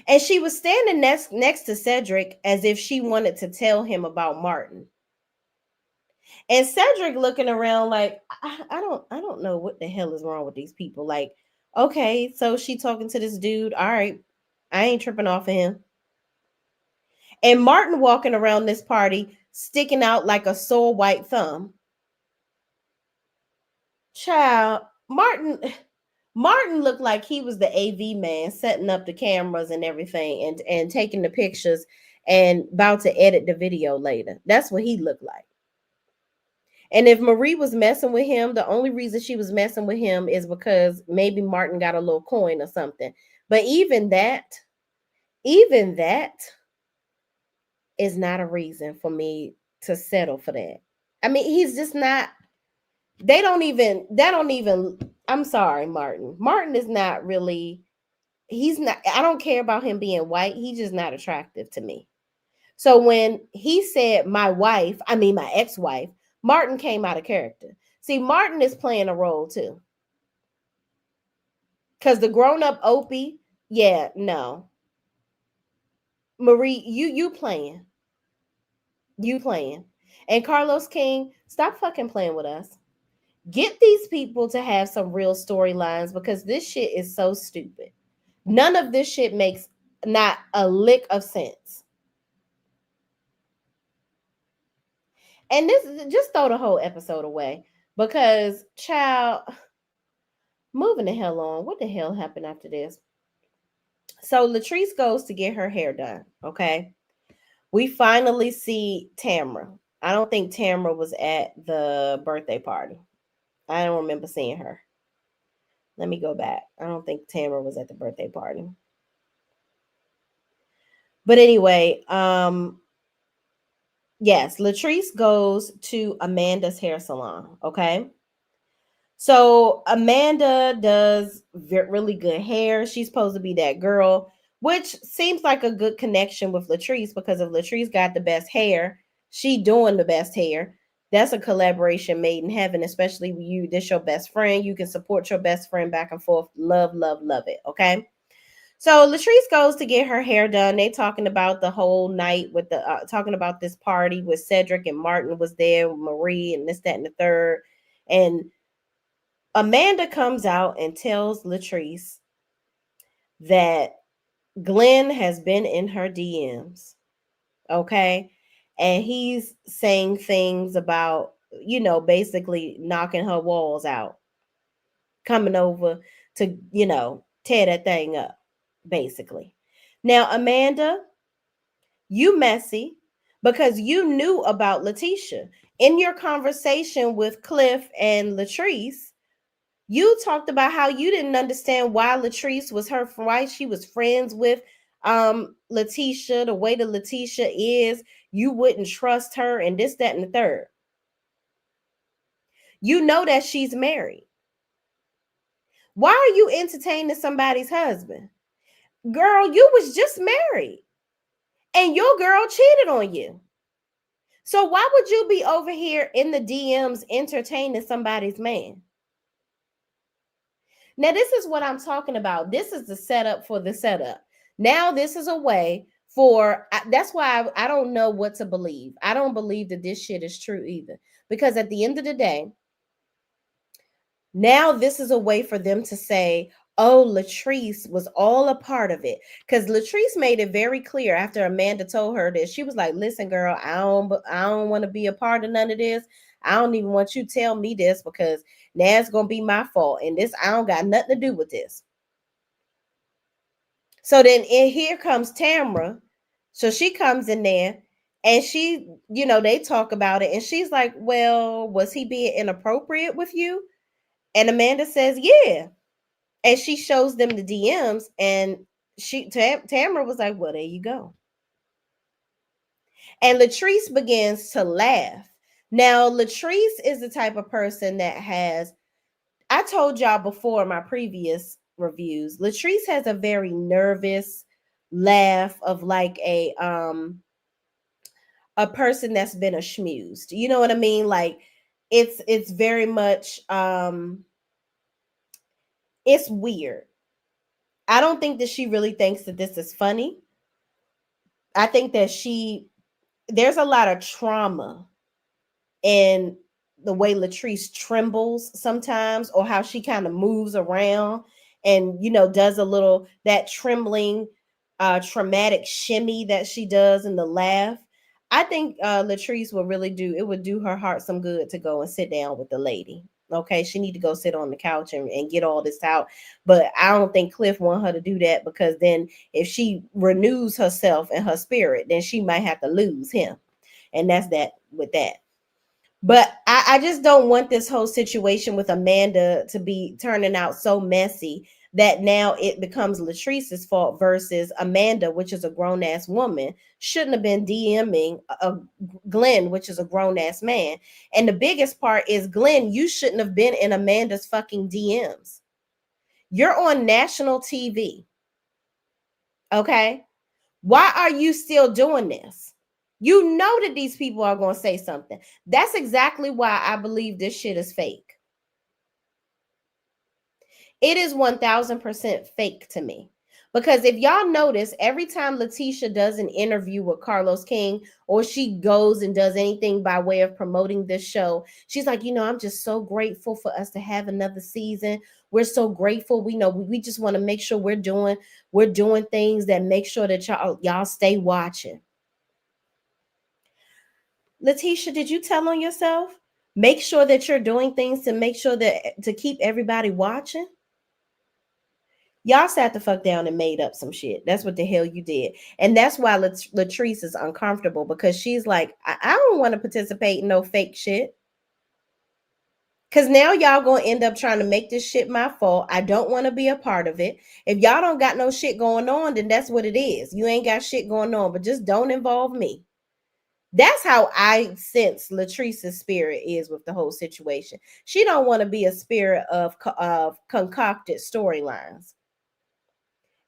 And she was standing next to Cedric as if she wanted to tell him about Martin. And Cedric looking around like, I don't know what the hell is wrong with these people. Like, okay, so she talking to this dude. All right, I ain't tripping off of him. And Martin walking around this party, sticking out like a sore white thumb. Child, Martin looked like he was the AV man, setting up the cameras and everything, and taking the pictures and about to edit the video later. That's what he looked like. And if Marie was messing with him, the only reason she was messing with him is because maybe Martin got a little coin or something. But even that is not a reason for me to settle for that. I mean, he's just not, I'm sorry, Martin. Martin is not really, I don't care about him being white. He's just not attractive to me. So when he said my ex-wife, Martin came out of character. See, Martin is playing a role too. Because the grown-up Opie, yeah, no. Marie, you playing. You playing. And Carlos King, stop fucking playing with us. Get these people to have some real storylines because this shit is so stupid. None of this shit makes not a lick of sense. And this just throw the whole episode away because child, moving the hell on. What the hell happened after this? So Latrice goes to get her hair done. Okay. We finally see Tamra. I don't think Tamra was at the birthday party. I don't remember seeing her. Let me go back. I don't think Tamra was at the birthday party. But anyway, yes, Latrice goes to Amanda's hair salon. Okay. So Amanda does really good hair. She's supposed to be that girl, which seems like a good connection with Latrice because if Latrice got the best hair, she doing the best hair. That's a collaboration made in heaven, especially with you. This your best friend. You can support your best friend back and forth. Love, love, love it. Okay. So Latrice goes to get her hair done. They talking about the whole night with the talking about this party with Cedric and Martin was there, Marie and this, that, and the third. And Amanda comes out and tells Latrice that Glenn has been in her DMs. Okay. And he's saying things about, basically knocking her walls out, coming over to, tear that thing up, basically. Now, Amanda, you messy because you knew about Letitia. In your conversation with Cliff and Latrice, you talked about how you didn't understand why Latrice was why she was friends with Letitia, the way that Letitia is. You wouldn't trust her, and this, that, and the third. You know that she's married. Why are you entertaining somebody's husband? Girl, you was just married and your girl cheated on you. So why would you be over here in the DMs entertaining somebody's man? Now, this is what I'm talking about. This is the setup for the setup. Now, this is a way for, that's why I don't know what to believe. I don't believe that this shit is true either. Because at the end of the day, now this is a way for them to say, oh, Latrice was all a part of it. Because Latrice made it very clear after Amanda told her that, she was like, listen, girl, I don't want to be a part of none of this. I don't even want you to tell me this, because now it's gonna be my fault. And this, I don't got nothing to do with this. So then here comes Tamra. So she comes in there and she, they talk about it. And she's like, well, was he being inappropriate with you? And Amanda says, yeah. And she shows them the DMs, and Tamara was like, well, there you go. And Latrice begins to laugh. Now, Latrice is the type of person that has, I told y'all before in my previous reviews, Latrice has a very nervous laugh of like a person that's been a schmoozed. You know what I mean? Like it's very much it's weird. I don't think that she really thinks that this is funny. I think that there's a lot of trauma in the way Latrice trembles sometimes, or how she kind of moves around and, does a little, that trembling, traumatic shimmy that she does in the laugh. I think Latrice would really it would do her heart some good to go and sit down with the lady. Okay, she need to go sit on the couch and get all this out. But I don't think Cliff want her to do that, because then if she renews herself and her spirit, then she might have to lose him. And that's that with that. But I just don't want this whole situation with Amanda to be turning out so messy that now it becomes Latrice's fault versus Amanda, which is a grown ass woman, shouldn't have been DMing Glenn, which is a grown ass man. And the biggest part is, Glenn, you shouldn't have been in Amanda's fucking DMs. You're on national TV. Okay? Why are you still doing this? You know that these people are going to say something. That's exactly why I believe this shit is fake. It is 1000% fake to me. Because if y'all notice, every time Letitia does an interview with Carlos King, or she goes and does anything by way of promoting this show, she's like, I'm just so grateful for us to have another season. We're so grateful. We just want to make sure we're doing things that make sure that y'all stay watching. Letitia, did you tell on yourself? Make sure that you're doing things to make sure that to keep everybody watching. Y'all sat the fuck down and made up some shit. That's what the hell you did. And that's why Latrice is uncomfortable, because she's like, I don't want to participate in no fake shit. Because now y'all going to end up trying to make this shit my fault. I don't want to be a part of it. If y'all don't got no shit going on, then that's what it is. You ain't got shit going on, but just don't involve me. That's how I sense Latrice's spirit is with the whole situation. She don't want to be a spirit of concocted storylines.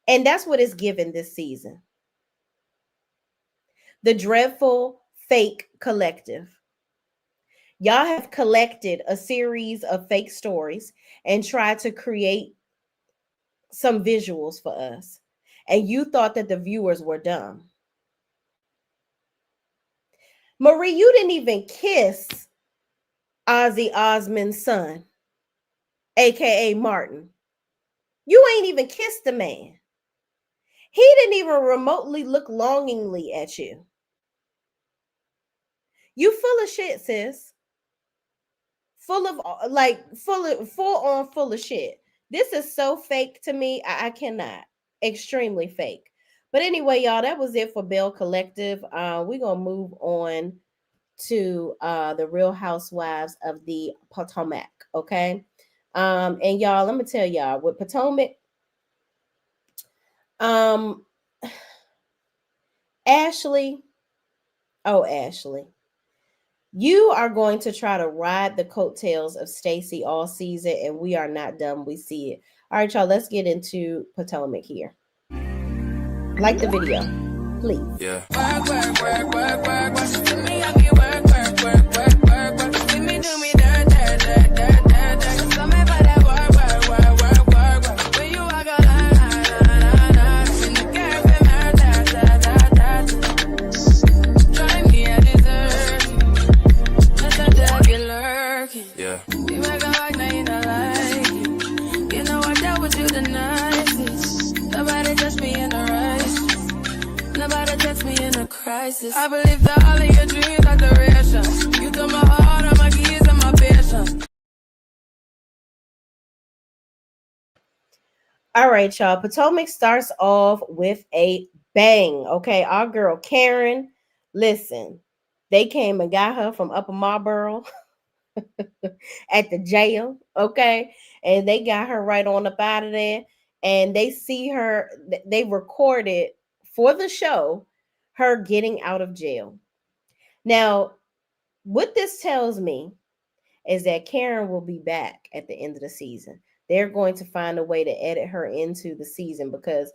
And that's what is given this season. The Dreadful Fake Collective. Y'all have collected a series of fake stories and tried to create some visuals for us. And you thought that the viewers were dumb. Marie, you didn't even kiss Ozzy Osmond's son, aka Martin. You ain't even kissed the man. He didn't even remotely look longingly at you. You full of shit, sis. Full of shit. This is so fake to me. I cannot. Extremely fake. But anyway, y'all, that was it for Belle Collective. We're gonna move on to the Real Housewives of the Potomac. Okay. And y'all, let me tell y'all with Potomac, um, Ashley, oh Ashley, you are going to try to ride the coattails of Stacy all season, and we are not done. We see it. All right, y'all, let's get into Potomac here. Like the video, please. Yeah. Work, work, work, work, work, work. See me, I be work, work, work, work, work, work. See me do me dirt, dirt, dirt, dirt, dirt, dirt. So me for that work, work, work, work, work, work. When you walk a line, line, line, line, line. When the girl be murder, da, da, da, da. Try me, I deserve it. That's a dog you lurking. Yeah. You make a like, now you not like it. You know I dealt with you the nicest. Nobody touched me in the right. Nobody text me in a crisis. I believe that all of your dreams are duration. You took my heart, all my keys, and my patience. All right, y'all. Potomac starts off with a bang. Okay, our girl Karen. Listen, they came and got her from Upper Marlboro at the jail. Okay, and they got her right on up out of there. And they see her. They recorded for the show her getting out of jail. Now, what this tells me is that Karen will be back at the end of the season. They're going to find a way to edit her into the season because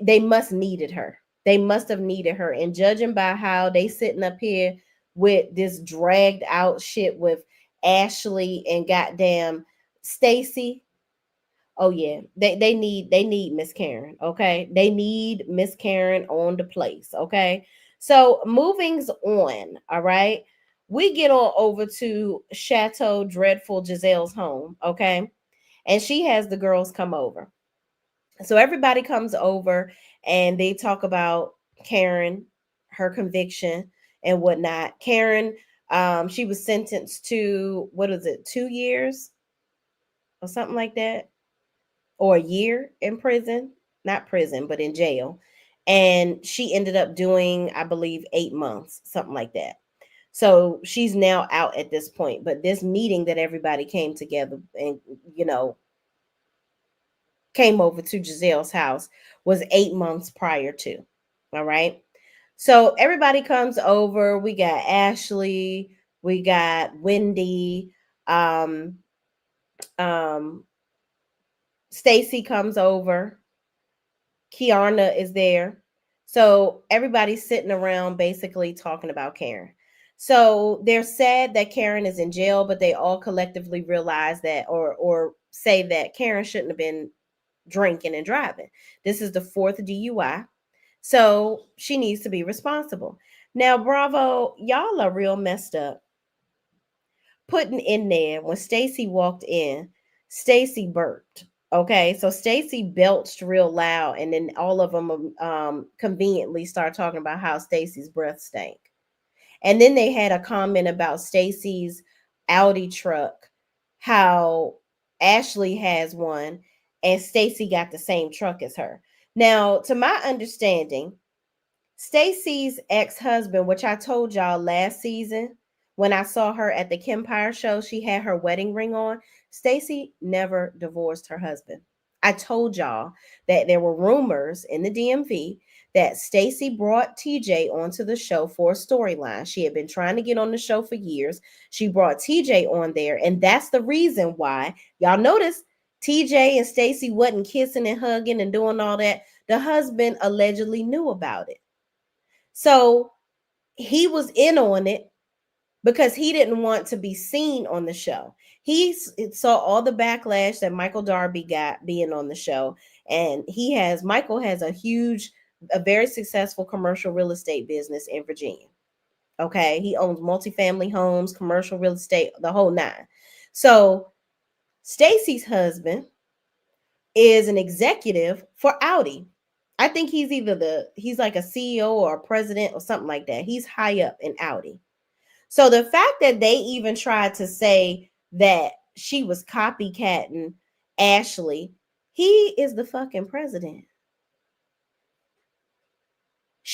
they must needed her. They must have needed her. And judging by how they sitting up here with this dragged out shit with Ashley and goddamn Stacy. Oh yeah, they need Miss Karen. Okay, they need Miss Karen on the place. Okay, so moving's on. All right, we get on over to Chateau Dreadful Giselle's home. Okay, and she has the girls come over. So everybody comes over and they talk about Karen, her conviction and whatnot. Karen, she was sentenced to what is it, 2 years or something like that, or a year in prison, not prison, but in jail. And she ended up doing, I believe, 8 months, something like that. So she's now out at this point. But this meeting that everybody came together and, you know, came over to Giselle's house was 8 months prior to. All right. So everybody comes over. We got Ashley, we got Wendy, um, um, Stacy comes over. Kiana is there. So everybody's sitting around basically talking about Karen. So they're sad that Karen is in jail, but they all collectively realize that or say that Karen shouldn't have been drinking and driving. This is the fourth DUI. So she needs to be responsible. Now, Bravo, y'all are real messed up. Putting in there when Stacy walked in, Stacy burped. Okay, so Stacy belched real loud, and then all of them conveniently start talking about how Stacy's breath stank. And then they had a comment about Stacy's Audi truck, how Ashley has one, and Stacy got the same truck as her. Now, to my understanding, Stacy's ex-husband, which I told y'all last season when I saw her at the Kempire show, she had her wedding ring on. Stacy never divorced her husband. I told y'all that there were rumors in the DMV that Stacy brought TJ onto the show for a storyline. She had been trying to get on the show for years. She brought TJ on there, and that's the reason why y'all notice TJ and Stacy wasn't kissing and hugging and doing all that. The husband allegedly knew about it. So he was in on it because he didn't want to be seen on the show. He saw all the backlash that Michael Darby got being on the show. And Michael has a very successful commercial real estate business in Virginia. Okay. He owns multifamily homes, commercial real estate, the whole nine. So Stacy's husband is an executive for Audi. I think he's like a CEO or a president or something like that. He's high up in Audi. So the fact that they even tried to say that she was copycatting Ashley, he is the fucking president.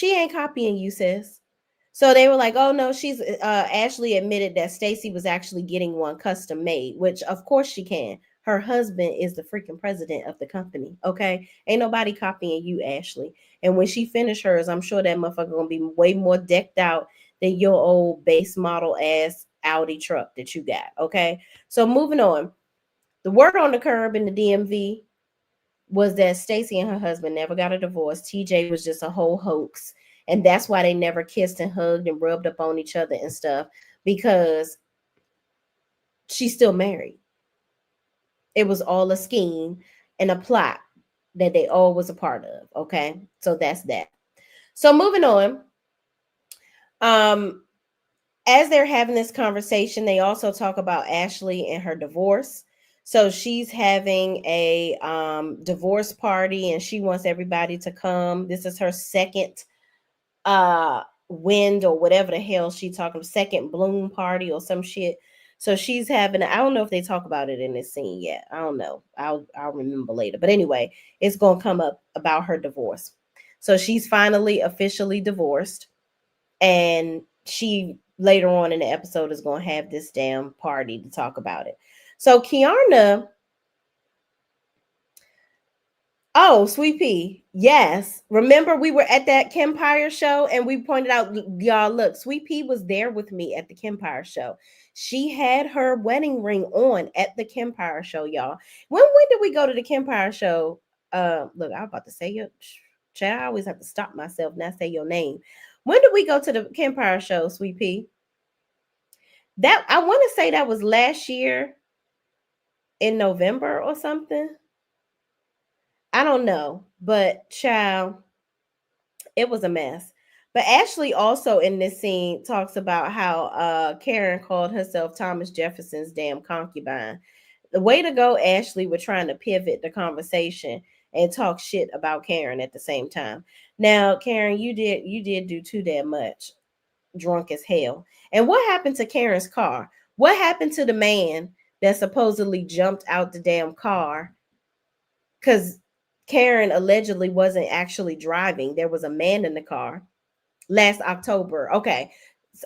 She ain't copying you, sis. So they were like, "Oh no, she's Ashley admitted that Stacy was actually getting one custom made, which of course she can. Her husband is the freaking president of the company. Okay, ain't nobody copying you, Ashley. And when she finish hers, I'm sure that motherfucker gonna be way more decked out than your old base model ass Audi truck that you got. Okay, so moving on. The word on the curb in the DMV was that Stacy and her husband never got a divorce. TJ was just a whole hoax. And that's why they never kissed and hugged and rubbed up on each other and stuff, because she's still married. It was all a scheme and a plot that they all was a part of. Okay. So that's that. So moving on. Um, as they're having this conversation, they also talk about Ashley and her divorce. So she's having a divorce party and she wants everybody to come. This is her second wind or whatever the hell she talking, second bloom party or some shit. So she's having, I don't know if they talk about it in this scene yet. I don't know. I'll remember later. But anyway, it's going to come up about her divorce. So she's finally officially divorced, and she later on in the episode is going to have this damn party to talk about it. So Kiana, oh, Sweet Pea. Yes. Remember we were at that Kempire show and we pointed out, y'all, look, Sweet Pea was there with me at the Kempire show. She had her wedding ring on at the Kempire show, y'all. When did we go to the Kempire show? Look, I was about to say your child. I always have to stop myself, not say your name. When did we go to the Kempire show, Sweet Pea? That I want to say that was last year in November or something. I don't know, but child, it was a mess. But Ashley also in this scene talks about how Karen called herself Thomas Jefferson's damn concubine. The way to go, Ashley, we're trying to pivot the conversation and talk shit about Karen at the same time. Now, Karen, you did do too damn much, drunk as hell. And what happened to Karen's car? What happened to the man that supposedly jumped out the damn car? Because Karen allegedly wasn't actually driving. There was a man in the car last October. Okay.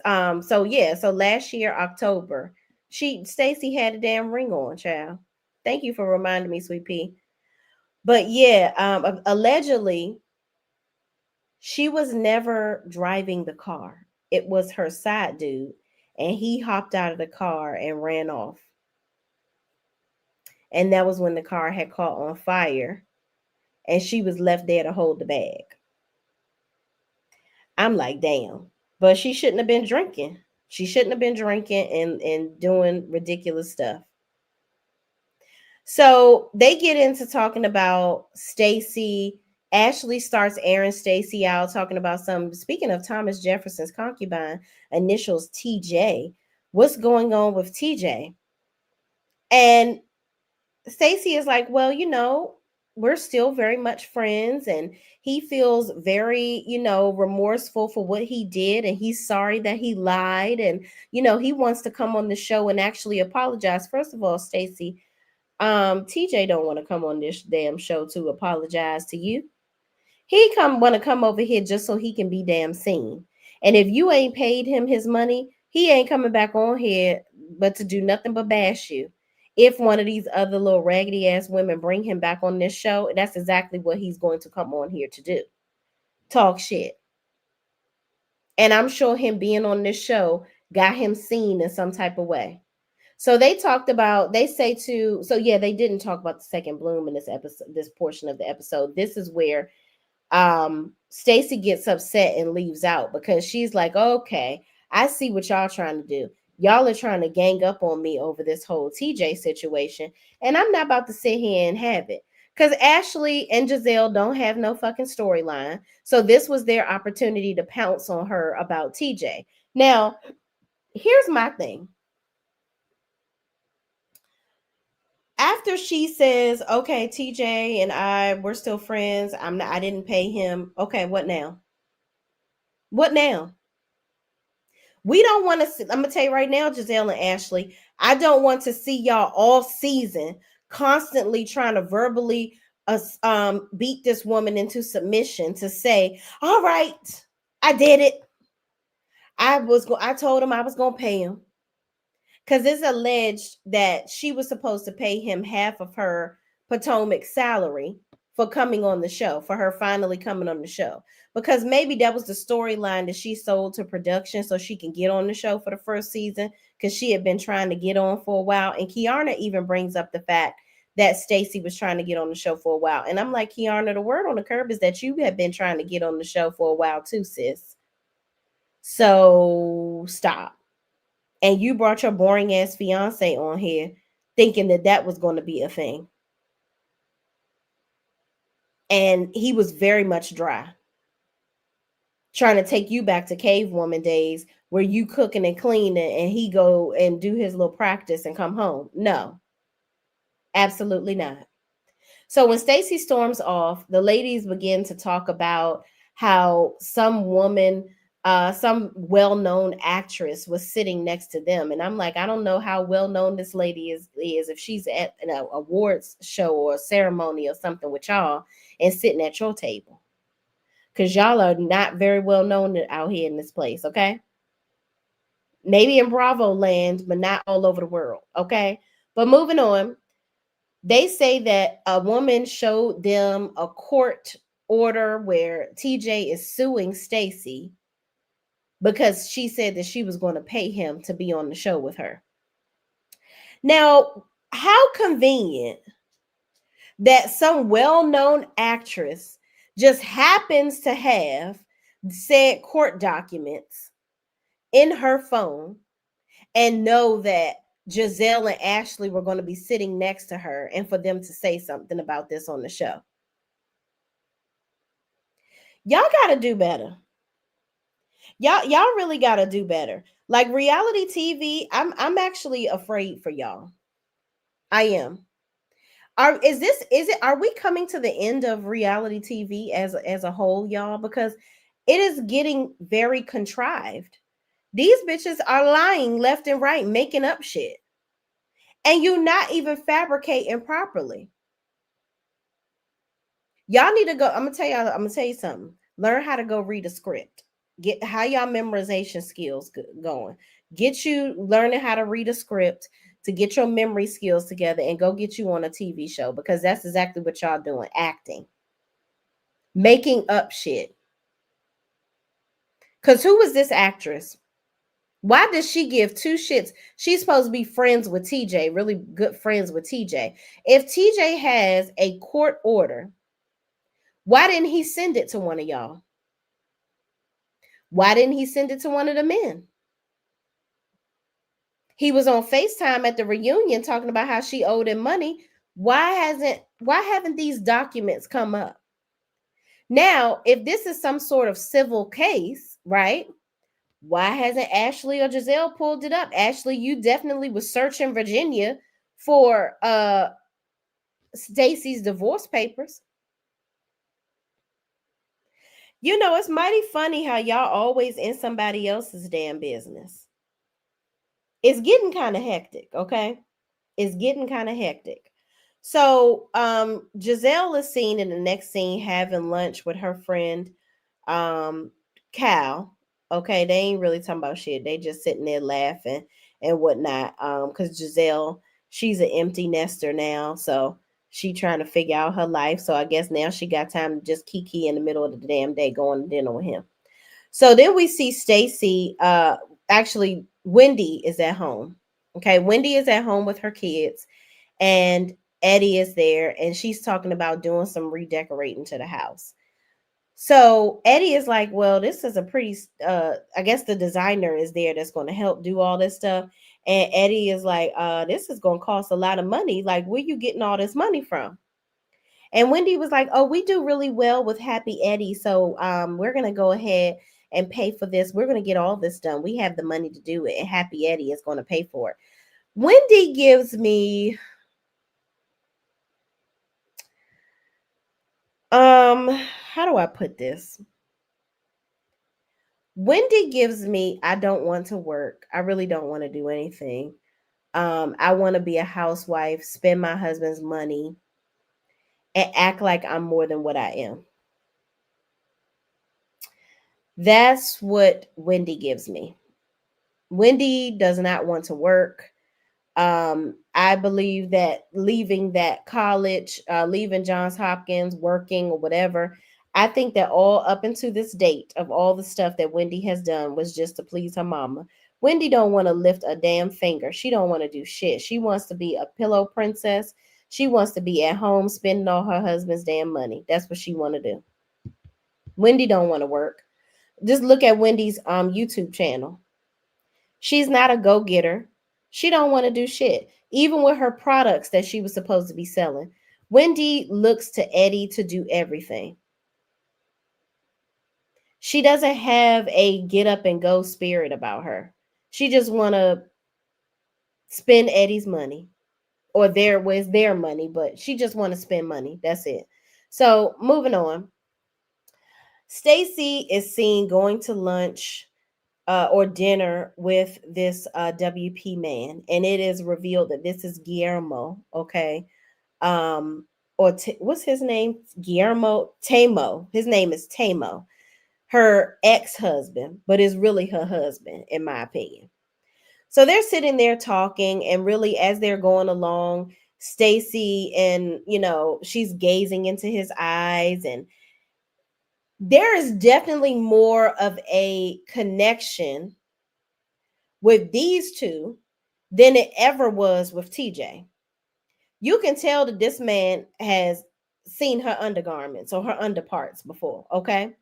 So yeah, so last year, October, Stacy had a damn ring on, child. Thank you for reminding me, Sweet Pea. But yeah, allegedly, she was never driving the car. It was her side dude, and he hopped out of the car and ran off. And that was when the car had caught on fire and she was left there to hold the bag. I'm like, damn. But she shouldn't have been drinking. She shouldn't have been drinking and doing ridiculous stuff. So they get into talking about Stacy. Ashley starts airing Stacy out, talking about some. Speaking of Thomas Jefferson's concubine, initials TJ. What's going on with TJ? And Stacy is like, well, we're still very much friends, and he feels very, remorseful for what he did, and he's sorry that he lied, and he wants to come on the show and actually apologize. First of all, Stacy, TJ don't want to come on this damn show to apologize to you. He want to come over here just so he can be damn seen. And if you ain't paid him his money, he ain't coming back on here but to do nothing but bash you. If one of these other little raggedy ass women bring him back on this show, that's exactly what he's going to come on here to do. Talk shit. And I'm sure him being on this show got him seen in some type of way. So they didn't talk about the second bloom in this episode, this portion of the episode. This is where Stacy gets upset and leaves out because she's like, okay, I see what y'all trying to do. Y'all are trying to gang up on me over this whole TJ situation, and I'm not about to sit here and have it. Because Ashley and Giselle don't have no fucking storyline. So this was their opportunity to pounce on her about TJ. Now, here's my thing. After she says, okay, TJ and we're still friends. I didn't pay him. Okay, what now? What now? We don't want to, I'm going to tell you right now, Giselle and Ashley, I don't want to see y'all all season constantly trying to verbally beat this woman into submission to say, "All right, I did it. I told him I was gonna pay him." Because it's alleged that she was supposed to pay him half of her Potomac salary for coming on the show, for her finally coming on the show. Because maybe that was the storyline that she sold to production so she can get on the show for the first season, because she had been trying to get on for a while. And Kiana even brings up the fact that Stacey was trying to get on the show for a while. And I'm like, Kiana, the word on the curb is that you have been trying to get on the show for a while too, sis. So stop. And you brought your boring ass fiance on here thinking that that was going to be a thing. And he was very much dry, trying to take you back to cave woman days where you cooking and cleaning and he go and do his little practice and come home. No, absolutely not. So when Stacey storms off, the ladies begin to talk about how some woman, some well-known actress was sitting next to them. And I'm like, I don't know how well-known this lady is if she's at an awards show or a ceremony or something with y'all and sitting at your table. Because y'all are not very well known out here in this place, okay? Maybe in Bravo land, but not all over the world, okay? But moving on, they say that a woman showed them a court order where TJ is suing Stacey because she said that she was going to pay him to be on the show with her. Now, how convenient that some well-known actress just happens to have said court documents in her phone and know that Giselle and Ashley were going to be sitting next to her and for them to say something about this on the show. Y'all got to do better. Y'all really got to do better. Like reality TV, I'm actually afraid for y'all. I am. Are we coming to the end of reality TV as a whole, y'all? Because it is getting very contrived. These bitches are lying left and right, making up shit. And you not even fabricating properly. Y'all need to go. I'm gonna tell you something. Learn how to go read a script. Get how y'all memorization skills going. Get you learning how to read a script to get your memory skills together and go get you on a TV show, because that's exactly what y'all doing, acting. Making up shit. Cause who was this actress? Why does she give two shits? She's supposed to be friends with TJ, really good friends with TJ. If TJ has a court order, why didn't he send it to one of y'all? Why didn't he send it to one of the men? He was on FaceTime at the reunion talking about how she owed him money. Why haven't these documents come up? Now, if this is some sort of civil case, right? Why hasn't Ashley or Giselle pulled it up? Ashley, you definitely was searching Virginia for Stacey's divorce papers. You know, it's mighty funny how y'all always in somebody else's damn business. It's getting kind of hectic, okay? It's getting kind of hectic. So, Giselle is seen in the next scene having lunch with her friend, Cal. Okay, they ain't really talking about shit. They just sitting there laughing and whatnot. Because Giselle, she's an empty nester now, so she trying to figure out her life. So I guess now she got time to just kiki in the middle of the damn day going to dinner with him. So then we see Stacey. Actually, Wendy is at home. Okay, Wendy is at home with her kids, and Eddie is there, and she's talking about doing some redecorating to the house. So Eddie is like, well, this is a pretty, I guess the designer is there that's going to help do all this stuff. And Eddie is like, this is going to cost a lot of money. Like, where you getting all this money from? And Wendy was like, oh, we do really well with Happy Eddie. So we're going to go ahead and pay for this. We're going to get all this done. We have the money to do it. And Happy Eddie is going to pay for it. Wendy gives me, how do I put this? Wendy gives me, I don't want to work. I really don't want to do anything. I want to be a housewife, spend my husband's money, and act like I'm more than what I am. That's what Wendy gives me. Wendy does not want to work. I believe that leaving that college, leaving Johns Hopkins, working or whatever, I think that all up into this date of all the stuff that Wendy has done was just to please her mama. Wendy don't want to lift a damn finger. She don't want to do shit. She wants to be a pillow princess. She wants to be at home spending all her husband's damn money. That's what she want to do. Wendy don't want to work. Just look at Wendy's YouTube channel. She's not a go-getter. She don't want to do shit. Even with her products that she was supposed to be selling. Wendy looks to Eddie to do everything. She doesn't have a get up and go spirit about her. She just want to spend Eddie's money or their was their money, but she just want to spend money. That's it. So, moving on. Stacy is seen going to lunch or dinner with this WP man, and it is revealed that this is Guillermo. Okay, what's his name? Guillermo Tamo. His name is Tamo. Her ex-husband, but is really her husband, in my opinion. So they're sitting there talking, and really, as they're going along, Stacy and she's gazing into his eyes, and there is definitely more of a connection with these two than it ever was with TJ. You can tell that this man has seen her undergarments or her underparts before, okay?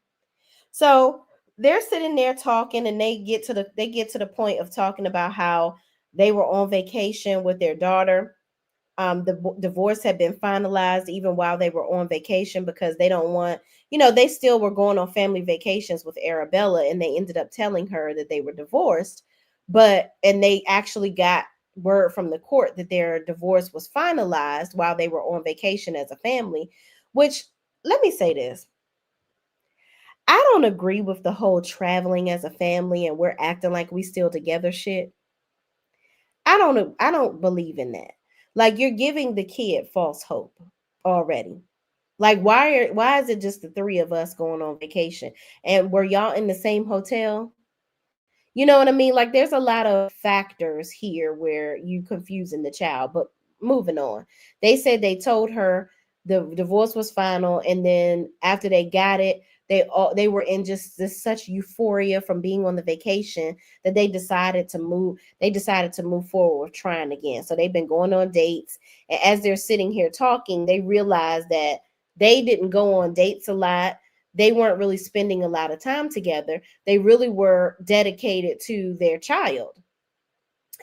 So they're sitting there talking, and they get to the point of talking about how they were on vacation with their daughter. The divorce had been finalized even while they were on vacation because they don't want, they still were going on family vacations with Arabella, and they ended up telling her that they were divorced. And they actually got word from the court that their divorce was finalized while they were on vacation as a family, which, let me say this. I don't agree with the whole traveling as a family and we're acting like we still together shit. I don't believe in that. Like, you're giving the kid false hope already. Like, why is it just the three of us going on vacation? And were y'all in the same hotel? You know what I mean? Like, there's a lot of factors here where you confusing the child. But moving on. They said they told her the divorce was final, and then after they got it, they were in just this such euphoria from being on the vacation that they decided to move forward with trying again. So they've been going on dates, and as they're sitting here talking, they realized that they didn't go on dates a lot. They weren't really spending a lot of time together. They really were dedicated to their child.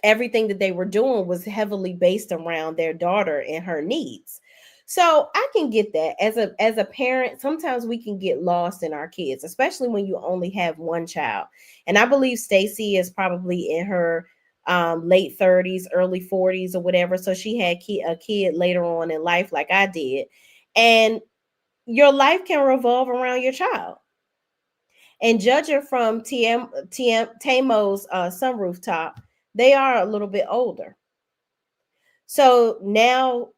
Everything that they were doing was heavily based around their daughter and her needs. So I can get that. As a parent, sometimes we can get lost in our kids, especially when you only have one child. And I believe Stacy is probably in her late 30s, early 40s or whatever. So she had a kid later on in life like I did. And your life can revolve around your child. And judging from Tamo's sun rooftop, they are a little bit older. So now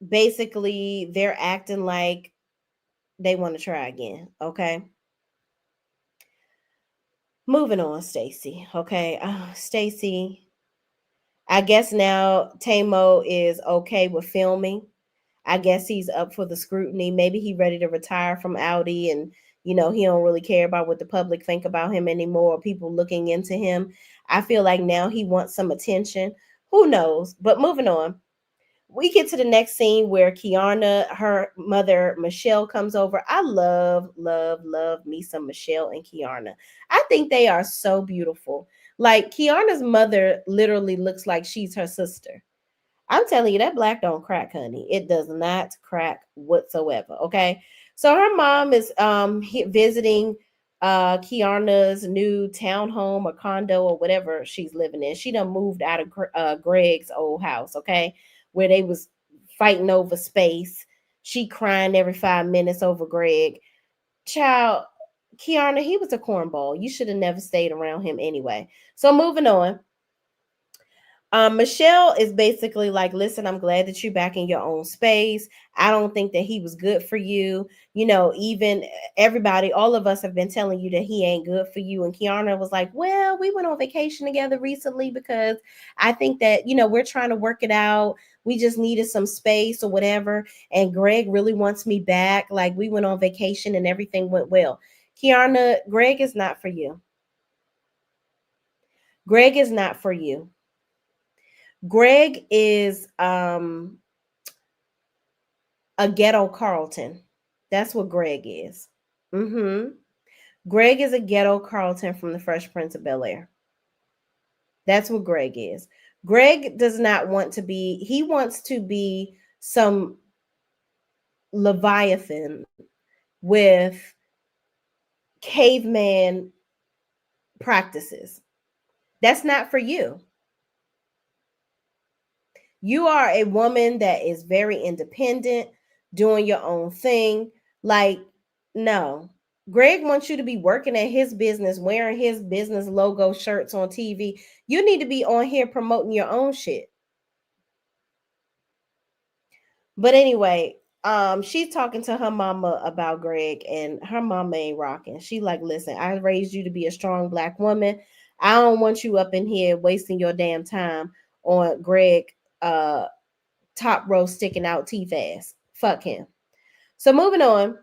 basically they're acting like they want to try again. Okay. Moving on, Stacy. Okay. Stacy, I guess now Tamo is okay with filming. I guess he's up for the scrutiny. Maybe he's ready to retire from Audi, and he don't really care about what the public think about him anymore, or people looking into him. I feel like now he wants some attention. Who knows? But moving on. We get to the next scene where Kiana, her mother, Michelle, comes over. I love, love, love me some Michelle and Kiana. I think they are so beautiful. Like, Kiana's mother literally looks like she's her sister. I'm telling you, that black don't crack, honey. It does not crack whatsoever. Okay. So her mom is visiting Kiana's new townhome or condo or whatever she's living in. She done moved out of Greg's old house, okay, where they was fighting over space. She crying every 5 minutes over Greg. Child, Kiana, he was a cornball. You should have never stayed around him anyway. So moving on. Michelle is basically like, listen, I'm glad that you're back in your own space. I don't think that he was good for you. You know, even everybody, all of us have been telling you that he ain't good for you. And Kiana was like, well, we went on vacation together recently because I think that, you know, we're trying to work it out. We just needed some space or whatever. And Greg really wants me back. Like, we went on vacation and everything went well. Kiana, Greg is not for you. Greg is not for you. Greg is a ghetto Carlton. That's what Greg is. Mm-hmm. Greg is a ghetto Carlton from the Fresh Prince of Bel Air. That's what Greg is. Greg does not want to be, he wants to be some Leviathan with caveman practices. That's not for you. You are a woman that is very independent, doing your own thing. Like, no. Greg wants you to be working at his business, wearing his business logo shirts on TV. You need to be on here promoting your own shit. But anyway, she's talking to her mama about Greg, and her mama ain't rocking. She like, listen, I raised you to be a strong black woman. I don't want you up in here wasting your damn time on Greg top row sticking out teeth ass. Fuck him. So moving on,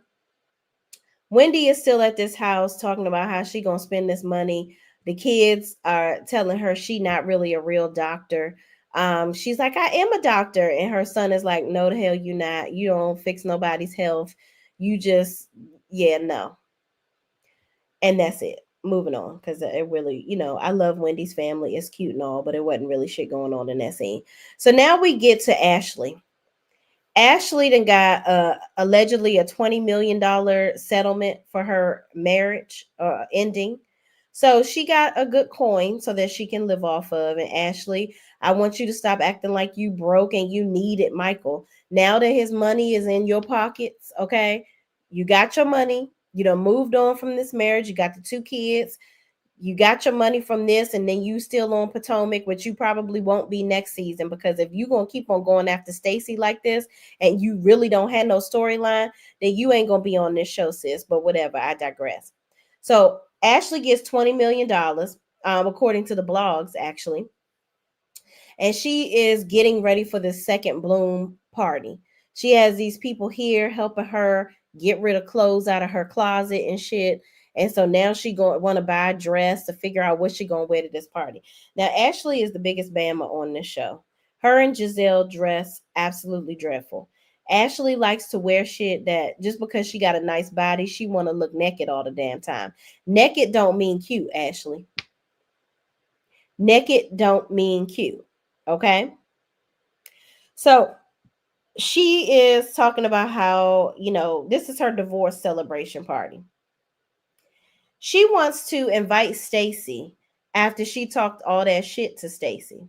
Wendy is still at this house talking about how she gonna spend this money. The kids are telling her she not really a real doctor. She's like, I am a doctor, and her son is like, no, the hell you not. You don't fix nobody's health. You just, yeah, no. And that's it. Moving on, because it really, you know, I love Wendy's family. It's cute and all, but it wasn't really shit going on in that scene. So now we get to Ashley. Ashley then got allegedly a $20 million settlement for her marriage ending. So she got a good coin so that she can live off of. And Ashley, I want you to stop acting like you broke and you needed Michael. Now that his money is in your pockets, okay? You got your money. You done moved on from this marriage. You got the two kids. You got your money from this, and then you still on Potomac, which you probably won't be next season, because if you gonna keep on going after Stacy like this and you really don't have no storyline, then you ain't gonna be on this show, sis. But whatever, I digress. So Ashley gets $20 million, according to the blogs, actually, and she is getting ready for the second bloom party. She has these people here helping her get rid of clothes out of her closet and shit. And so now she going want to buy a dress to figure out what she gonna wear to this party. Now Ashley is the biggest bama on this show. Her and Giselle dress absolutely dreadful. Ashley likes to wear shit that just because she got a nice body, she want to look naked all the damn time. Naked don't mean cute, Ashley. Naked don't mean cute. Okay. So she is talking about how, you know, this is her divorce celebration party. She wants to invite Stacy after she talked all that shit to Stacy.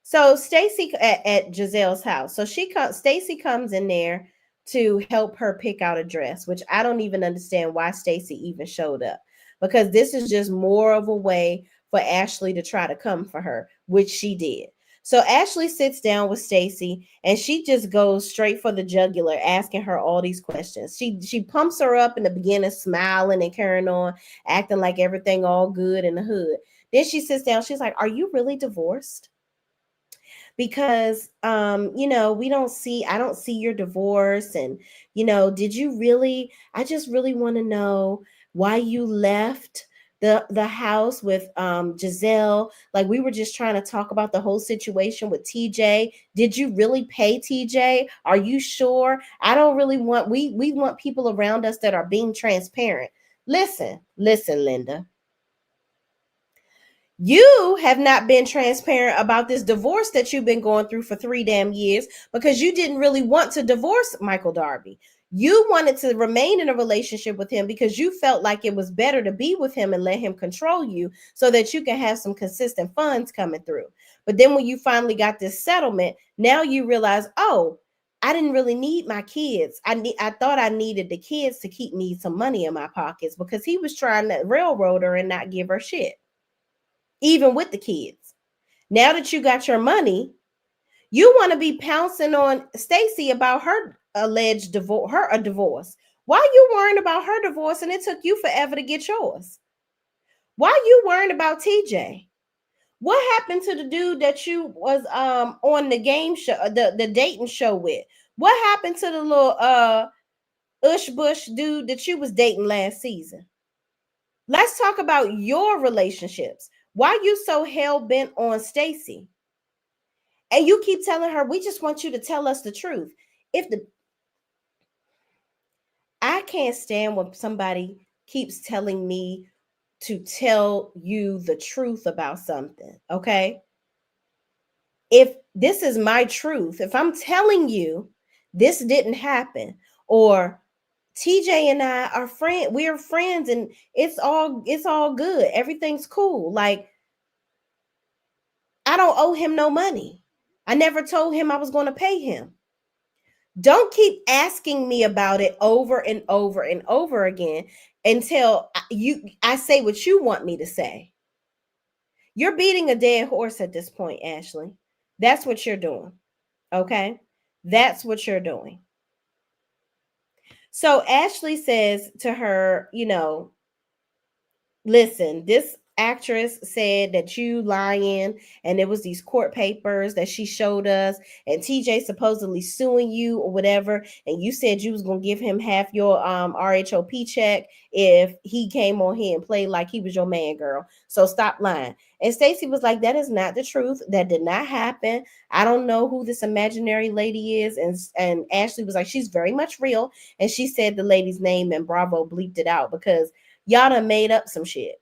So Stacy at Giselle's house. So Stacy comes in there to help her pick out a dress, which I don't even understand why Stacy even showed up, because this is just more of a way for Ashley to try to come for her, which she did. So Ashley sits down with Stacy and she just goes straight for the jugular, asking her all these questions. She pumps her up in the beginning, smiling and carrying on, acting like everything all good in the hood. Then she sits down. She's like, "Are you really divorced?" Because you know, I don't see your divorce, and you know, did you really, I just really want to know why you left the house with Giselle. Like, we were just trying to talk about the whole situation with TJ. Did you really pay TJ? Are you sure? I don't really want, we want people around us that are being transparent. Listen, Linda. You have not been transparent about this divorce that you've been going through for 3 damn years, because you didn't really want to divorce Michael Darby. You wanted to remain in a relationship with him because you felt like it was better to be with him and let him control you so that you can have some consistent funds coming through. But then when you finally got this settlement, now you realize, oh, I didn't really need my kids. I thought I needed the kids to keep me some money in my pockets, because he was trying to railroad her and not give her shit, even with the kids. Now that you got your money, you want to be pouncing on Stacy about her alleged divorce, her a divorce. Why you worrying about her divorce and it took you forever to get yours? Why you worrying about TJ? What happened to the dude that you was on the game show, the dating show with? What happened to the little Ush Bush dude that you was dating last season? Let's talk about your relationships. Why you so hell bent on Stacy? And you keep telling her, we just want you to tell us the truth. If the I can't stand when somebody keeps telling me to tell you the truth about something, okay? If this is my truth, if I'm telling you this didn't happen, or TJ and I are friends, we're friends and it's all good. Everything's cool. Like, I don't owe him no money. I never told him I was going to pay him. Don't keep asking me about it over and over and over again until I say what you want me to say. You're beating a dead horse at this point, Ashley. That's what you're doing. Okay? That's what you're doing. So Ashley says to her, listen, this actress said that you lying, and it was these court papers that she showed us, and TJ supposedly suing you or whatever, and you said you was gonna give him half your RHOP check if he came on here and played like he was your man, girl. So stop lying. And Stacey was like, that is not the truth. That did not happen. I don't know who this imaginary lady is. And Ashley was like, she's very much real. And she said the lady's name, and Bravo bleeped it out because y'all done made up some shit.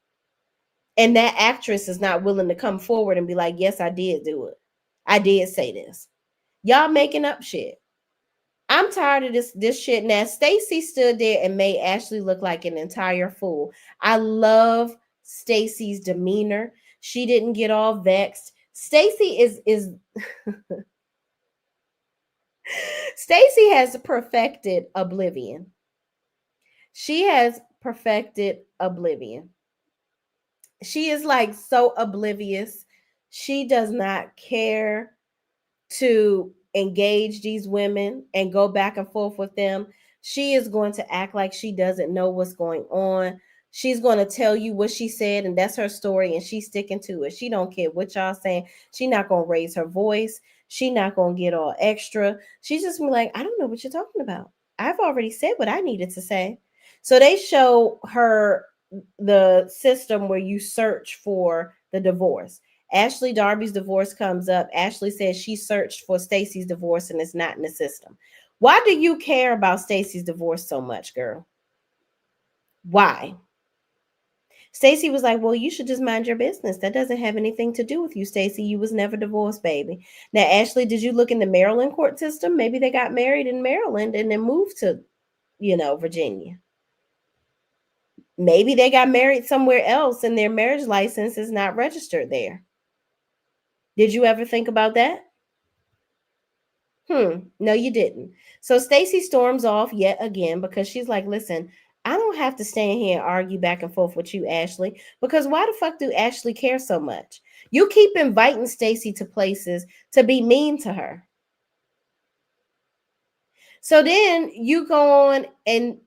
And that actress is not willing to come forward and be like, yes, I did do it. I did say this. Y'all making up shit. I'm tired of this shit. Now, Stacey stood there and made Ashley look like an entire fool. I love Stacey's demeanor. She didn't get all vexed. Stacey is Stacey has perfected oblivion. She has perfected oblivion. She is like so oblivious. She does not care to engage these women and go back and forth with them. She is going to act like she doesn't know what's going on. She's going to tell you what she said, and that's her story, and she's sticking to it. She don't care what y'all saying. She not going to raise her voice. She not going to get all extra. She's just gonna be like, I don't know what you're talking about. I've already said what I needed to say. So they show her the system where you search for the divorce. Ashley Darby's divorce comes up. Ashley says she searched for Stacey's divorce and it's not in the system. Why do you care about Stacey's divorce so much, girl? Why? Stacey was like, well, you should just mind your business. That doesn't have anything to do with you, Stacey. You was never divorced, baby. Now, Ashley, did you look in the Maryland court system? Maybe they got married in Maryland and then moved to, Virginia. Maybe they got married somewhere else and their marriage license is not registered there. Did you ever think about that? No, you didn't. So Stacey storms off yet again because she's like, listen, I don't have to stand here and argue back and forth with you, Ashley, because why the fuck do Ashley care so much? You keep inviting Stacey to places to be mean to her. So then you go on and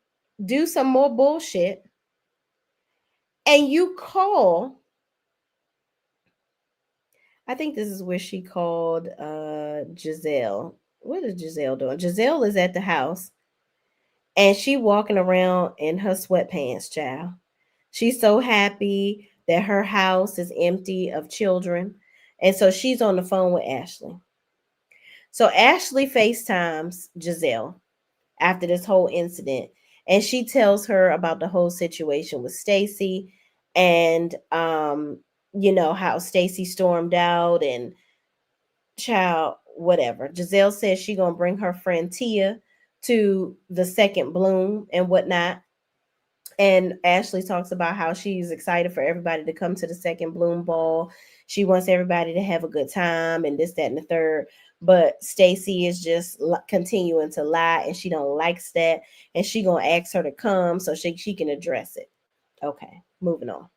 do some more bullshit and you call. I think this is where she called Giselle. What is Giselle doing? Giselle is at the house and she walking around in her sweatpants, child. She's so happy that her house is empty of children. And so she's on the phone with Ashley. So Ashley FaceTimes Giselle after this whole incident. And she tells her about the whole situation with Stacey and how Stacey stormed out and child, whatever. Giselle says she gonna bring her friend Tia to the second bloom and whatnot. And Ashley talks about how she's excited for everybody to come to the second bloom ball. She wants everybody to have a good time and this, that, and the third. But Stacey is just continuing to lie and she don't likes that. And she gonna ask her to come so she can address it. Okay, moving on.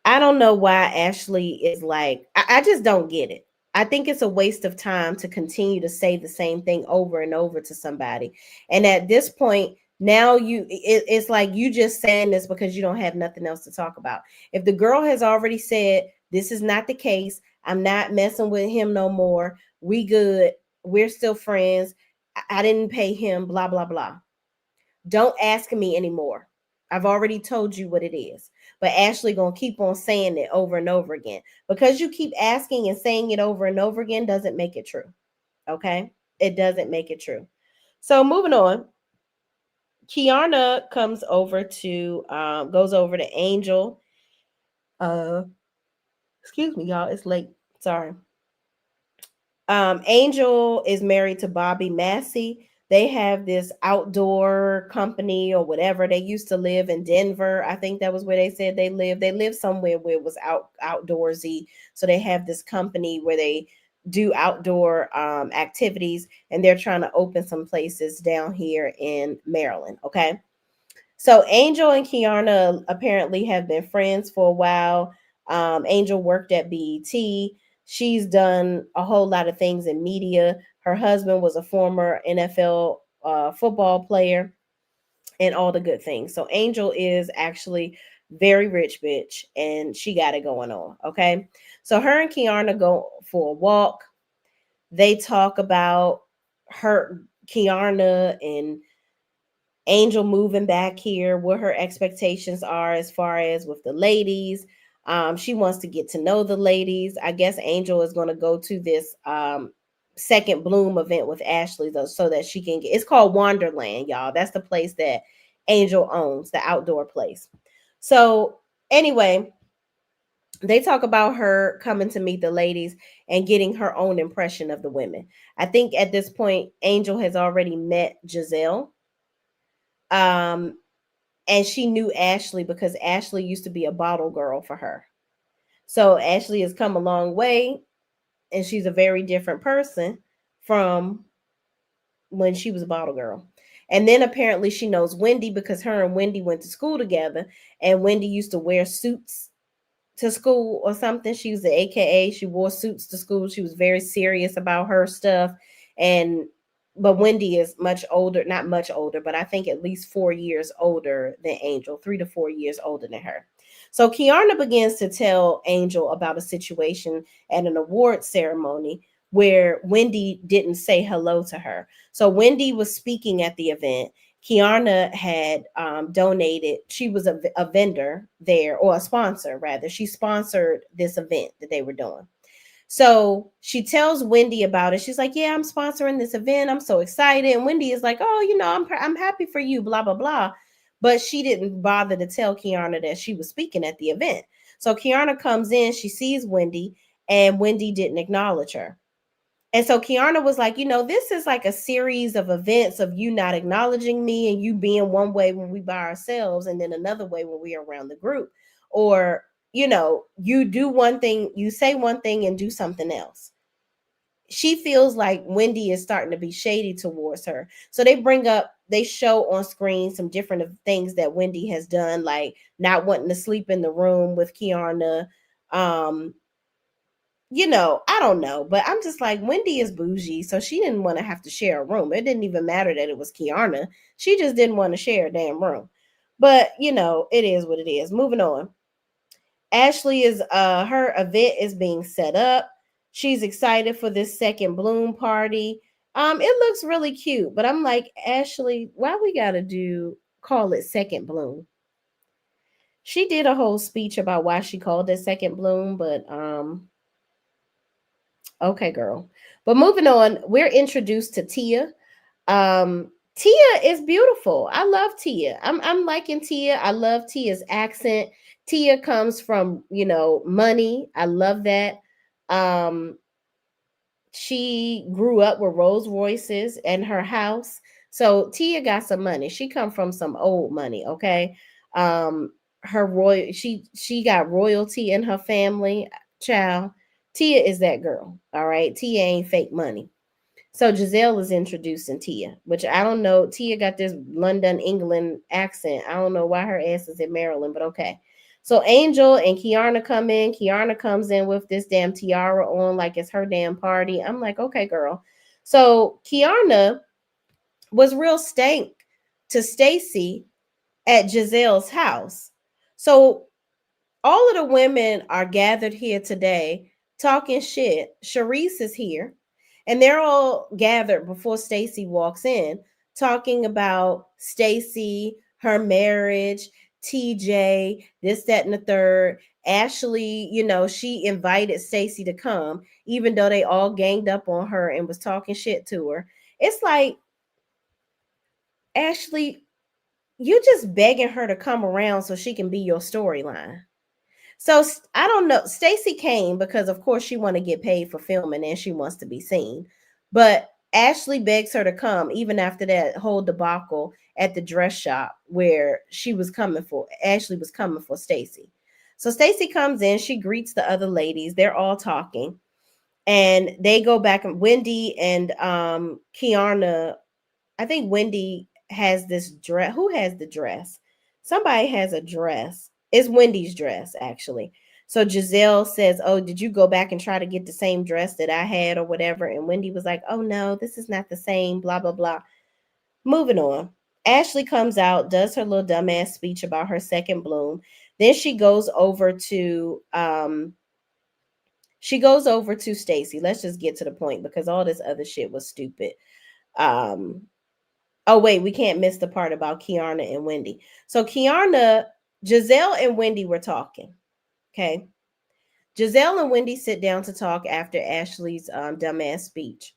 I don't know why Ashley is like, I just don't get it. I think it's a waste of time to continue to say the same thing over and over to somebody. And at this point, now it's like you just saying this because you don't have nothing else to talk about. If the girl has already said, this is not the case, I'm not messing with him no more, we good, we're still friends, I didn't pay him, blah, blah, blah. Don't ask me anymore. I've already told you what it is. But Ashley gonna keep on saying it over and over again. Because you keep asking and saying it over and over again doesn't make it true. Okay? It doesn't make it true. So moving on, Kiana comes over to goes over to Angel. Uh Excuse me, y'all. It's late. Sorry. Angel is married to Bobby Massey. They have this outdoor company or whatever. They used to live in Denver. I think that was where they said they lived. They lived somewhere where it was outdoorsy. So they have this company where they do outdoor activities, and they're trying to open some places down here in Maryland. Okay. So Angel and Kiana apparently have been friends for a while. Angel worked at BET. She's done a whole lot of things in media. Her husband was a former NFL football player and all the good things. So Angel is actually very rich bitch and she got it going on. Okay. So her and Kiana go for a walk. They talk about her, Kiana, and Angel moving back here, what her expectations are as far as with the ladies. She wants to get to know the ladies. I guess Angel is going to go to this second bloom event with Ashley though, so that she can get. It's called Wonderland, y'all. That's the place that Angel owns, the outdoor place. So anyway, they talk about her coming to meet the ladies and getting her own impression of the women. I think at this point, Angel has already met Giselle. Um, and she knew Ashley because Ashley used to be a bottle girl for her. So Ashley has come a long way and she's a very different person from when she was a bottle girl. And then apparently she knows Wendy because her and Wendy went to school together and Wendy used to wear suits to school or something. She was the AKA. She wore suits to school. She was very serious about her stuff. And but Wendy is much older, not much older, but I think at least 4 years older than Angel, 3 to 4 years older than her. So Kiana begins to tell Angel about a situation at an award ceremony where Wendy didn't say hello to her. So Wendy was speaking at the event. Kiana had donated, she was a vendor there, or a sponsor rather. She sponsored this event that they were doing. So she tells Wendy about it. She's like, "Yeah, I'm sponsoring this event. I'm so excited." And Wendy is like, "Oh, I'm happy for you, blah blah blah." But she didn't bother to tell Kiana that she was speaking at the event. So Kiana comes in, she sees Wendy, and Wendy didn't acknowledge her. And so Kiana was like, this is like a series of events of you not acknowledging me and you being one way when we by ourselves and then another way when we are around the group. Or, you do one thing, you say one thing and do something else. She feels like Wendy is starting to be shady towards her. So they show on screen some different things that Wendy has done, like not wanting to sleep in the room with Kiana, um, I don't know, but I'm just like, Wendy is bougie, so she didn't want to have to share a room. It didn't even matter that it was Kiana. She just didn't want to share a damn room. But, it is what it is. Moving on. Ashley is her event is being set up. She's excited for this second bloom party. It looks really cute, but I'm like, Ashley, why we gotta call it second bloom? She did a whole speech about why she called it second bloom, but okay, girl. But moving on, we're introduced to Tia. Tia is beautiful. I love Tia. I'm liking Tia. I love Tia's accent. Tia comes from, money. I love that. Um, she grew up with Rolls Royces in her house. So Tia got some money. She come from some old money, okay? Her she got royalty in her family, child. Tia is that girl, all right? Tia ain't fake money. So Giselle is introducing Tia, which I don't know. Tia got this London, England accent. I don't know why her ass is in Maryland, but okay. So Angel and Kiana come in. Kiana comes in with this damn tiara on like it's her damn party. I'm like, okay, girl. So Kiana was real stank to Stacy at Giselle's house. So all of the women are gathered here today talking shit. Sharice is here, and they're all gathered before Stacy walks in, talking about Stacy, her marriage, TJ, this, that, and the third. Ashley, she invited Stacy to come, even though they all ganged up on her and was talking shit to her. It's like, Ashley, you just begging her to come around so she can be your storyline. So I don't know. Stacy came because, of course, she want to get paid for filming and she wants to be seen. But Ashley begs her to come even after that whole debacle at the dress shop where she was coming for. Ashley was coming for Stacy. So Stacy comes in. She greets the other ladies. They're all talking, and they go back. And Wendy and Kiana. I think Wendy has this dress. Who has the dress? Somebody has a dress. It's Wendy's dress, actually. So Giselle says, "Oh, did you go back and try to get the same dress that I had or whatever?" And Wendy was like, "Oh, no, this is not the same, blah, blah, blah." Moving on. Ashley comes out, does her little dumbass speech about her second bloom. Then she goes over to Stacy. Let's just get to the point because all this other shit was stupid. Um, Oh, wait, we can't miss the part about Kiana and Wendy. So Giselle and Wendy were talking. Okay. Giselle and Wendy sit down to talk after Ashley's dumbass speech.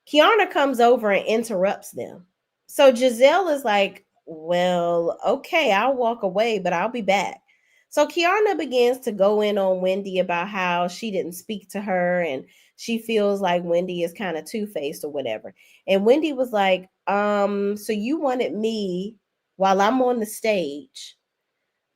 Kiana comes over and interrupts them. So Giselle is like, well, okay, I'll walk away, but I'll be back. So Kiana begins to go in on Wendy about how she didn't speak to her and she feels like Wendy is kind of two-faced or whatever. And Wendy was like, so you wanted me while I'm on the stage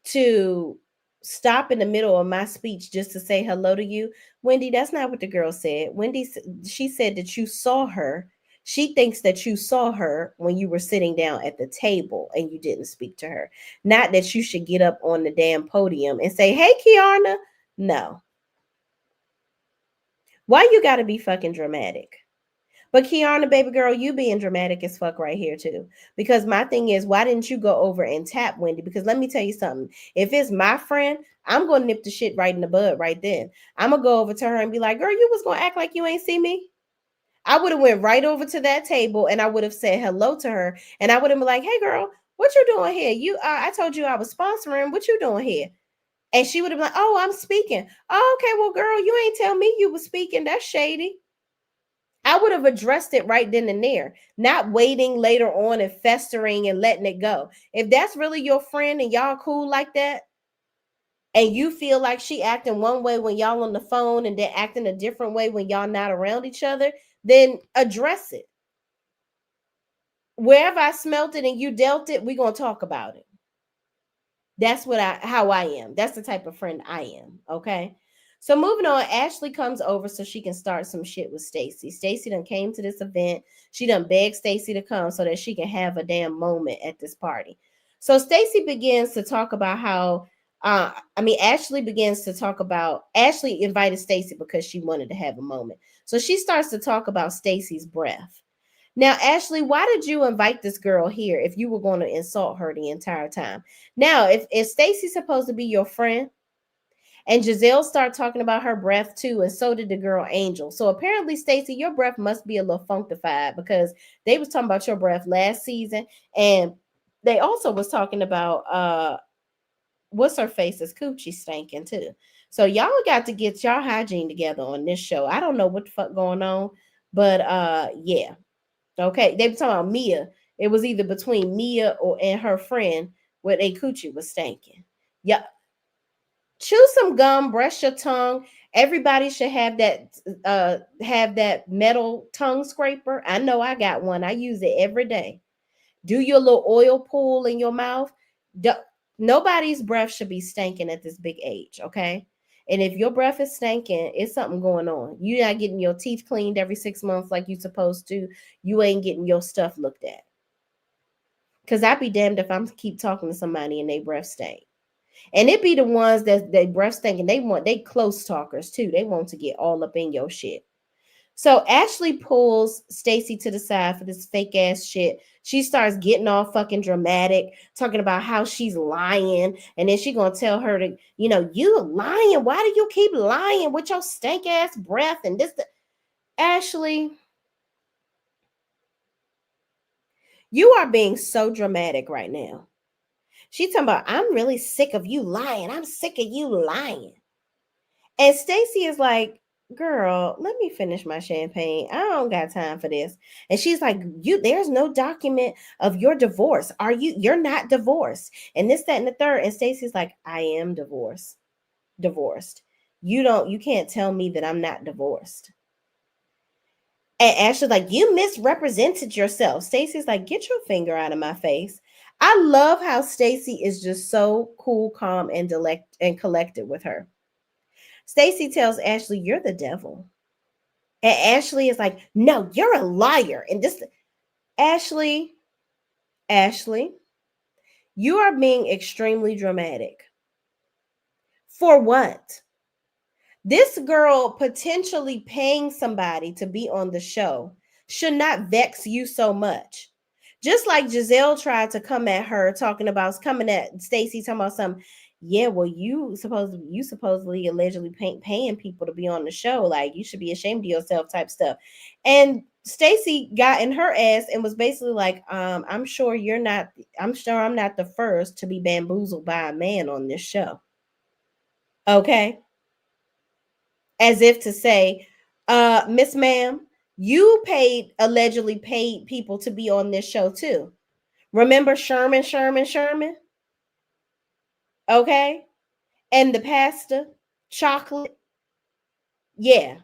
to stop in the middle of my speech just to say hello to you? Wendy, that's not what the girl said. Wendy, she said that you saw her. She thinks that you saw her when you were sitting down at the table and you didn't speak to her. Not that you should get up on the damn podium and say, "Hey, Kiana." No. Why you got to be fucking dramatic? But Kiana, baby girl, you being dramatic as fuck right here too. Because my thing is, why didn't you go over and tap Wendy? Because let me tell you something. If it's my friend, I'm gonna nip the shit right in the bud right then. I'm gonna go over to her and be like, "Girl, you was gonna act like you ain't see me." I would have went right over to that table and I would have said hello to her, and I would have been like, "Hey, girl, what you doing here? I told you I was sponsoring. What you doing here?" And she would have been like, "Oh, I'm speaking." "Oh, okay, well, girl, you ain't tell me you was speaking. That's shady." I would have addressed it right then and there, not waiting later on and festering and letting it go. If that's really your friend and y'all cool like that, and you feel like she acting one way when y'all on the phone and then acting a different way when y'all not around each other, then address it. Wherever I smelt it and you dealt it, we're gonna talk about it. That's how I am. That's the type of friend I am. Okay. So moving on, Ashley comes over so she can start some shit with Stacy. Stacy done came to this event. She done begged Stacy to come so that she can have a damn moment at this party. So Stacy begins to talk about how Ashley invited Stacy because she wanted to have a moment. So she starts to talk about Stacy's breath. Now, Ashley, why did you invite this girl here if you were going to insult her the entire time? Now, if Stacy's supposed to be your friend, and Giselle started talking about her breath too, and so did the girl Angel. So apparently, Stacy, your breath must be a little funkified because they was talking about your breath last season, and they also was talking about what's her face's coochie stinking too. So y'all got to get y'all hygiene together on this show. I don't know what the fuck going on, but yeah. Okay, they were talking about Mia. It was either between Mia and her friend where they coochie was stinking. Yeah, chew some gum, brush your tongue. Everybody should have that metal tongue scraper. I know I got one. I use it every day. Do your little oil pool in your mouth. Nobody's breath should be stinking at this big age, okay? And if your breath is stinking, it's something going on. You're not getting your teeth cleaned every 6 months like you're supposed to. You ain't getting your stuff looked at. Because I'd be damned if I'm keep talking to somebody and they breath stink. And it be the ones that they breath stinking. They close talkers too. They want to get all up in your shit. So Ashley pulls Stacy to the side for this fake ass shit. She starts getting all fucking dramatic, talking about how she's lying, and then she gonna tell her to, you lying. Why do you keep lying with your stank ass breath and this? Ashley, you are being so dramatic right now. She talking about, I'm really sick of you lying. I'm sick of you lying. And Stacy is like, girl, let me finish my champagne. I don't got time for this. And she's like, there's no document of your divorce. You're not divorced. And this, that, and the third. And Stacy's like, I am divorced. You can't tell me that I'm not divorced. And Ashley's like, you misrepresented yourself. Stacy's like, get your finger out of my face. I love how Stacy is just so cool, calm, and collected with her. Stacy tells Ashley, you're the devil. And Ashley is like, no, you're a liar. And this, Ashley, you are being extremely dramatic. For what? This girl potentially paying somebody to be on the show should not vex you so much. Just like Giselle tried to come at Stacy talking about something. Yeah, well, you supposedly allegedly paying people to be on the show. Like, you should be ashamed of yourself type stuff. And Stacy got in her ass and was basically like, I'm sure I'm not the first to be bamboozled by a man on this show. Okay. As if to say, Miss Ma'am, you allegedly paid people to be on this show too. Remember Sherman? Okay. And the pasta, chocolate. Yeah.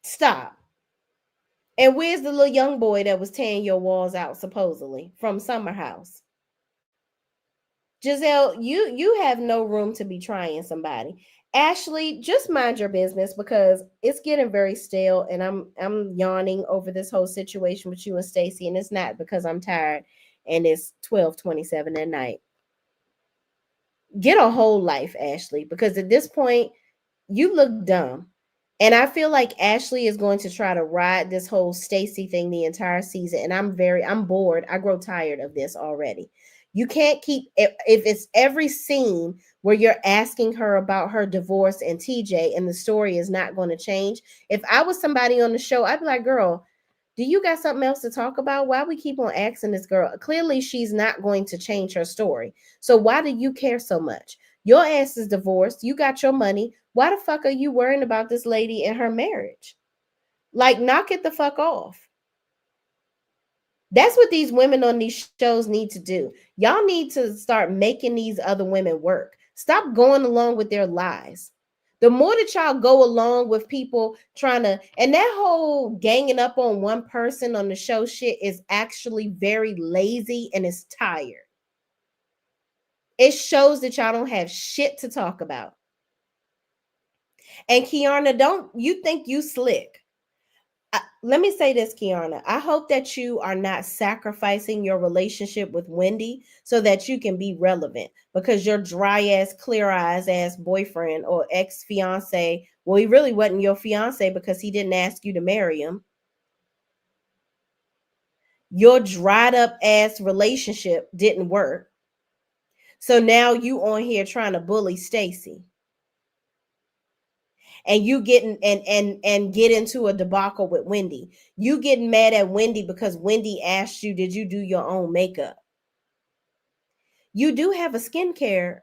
Stop. And where's the little young boy that was tearing your walls out supposedly from Summer House? Giselle, you have no room to be trying somebody. Ashley, just mind your business because it's getting very stale, and I'm yawning over this whole situation with you and Stacy, and it's not because I'm tired and it's 12:27 at night. Get a whole life, Ashley, because at this point you look dumb. And I feel like Ashley is going to try to ride this whole Stacy thing the entire season, and I'm bored. I grow tired of this already. You can't keep if it's every scene where you're asking her about her divorce and TJ and the story is not going to change. If I was somebody on the show, I'd be like, girl, do you got something else to talk about? Why we keep on asking this girl? Clearly she's not going to change her story. So why do you care so much? Your ass is divorced. You got your money. Why the fuck are you worrying about this lady and her marriage? Like, knock it the fuck off. That's what these women on these shows need to do. Y'all need to start making these other women work. Stop going along with their lies. The more that y'all go along with people trying to, and that whole ganging up on one person on the show shit is actually very lazy and is tired. It shows that y'all don't have shit to talk about. And Kiana, don't you think you slick? Let me say this, Kiana. I hope that you are not sacrificing your relationship with Wendy so that you can be relevant, because your dry ass, clear eyes ass boyfriend or ex fiance, well, he really wasn't your fiance because he didn't ask you to marry him. Your dried up ass relationship didn't work. So now you on here trying to bully Stacy. And you getting and get into a debacle with Wendy. You getting mad at Wendy because Wendy asked you, did you do your own makeup? You do have a skincare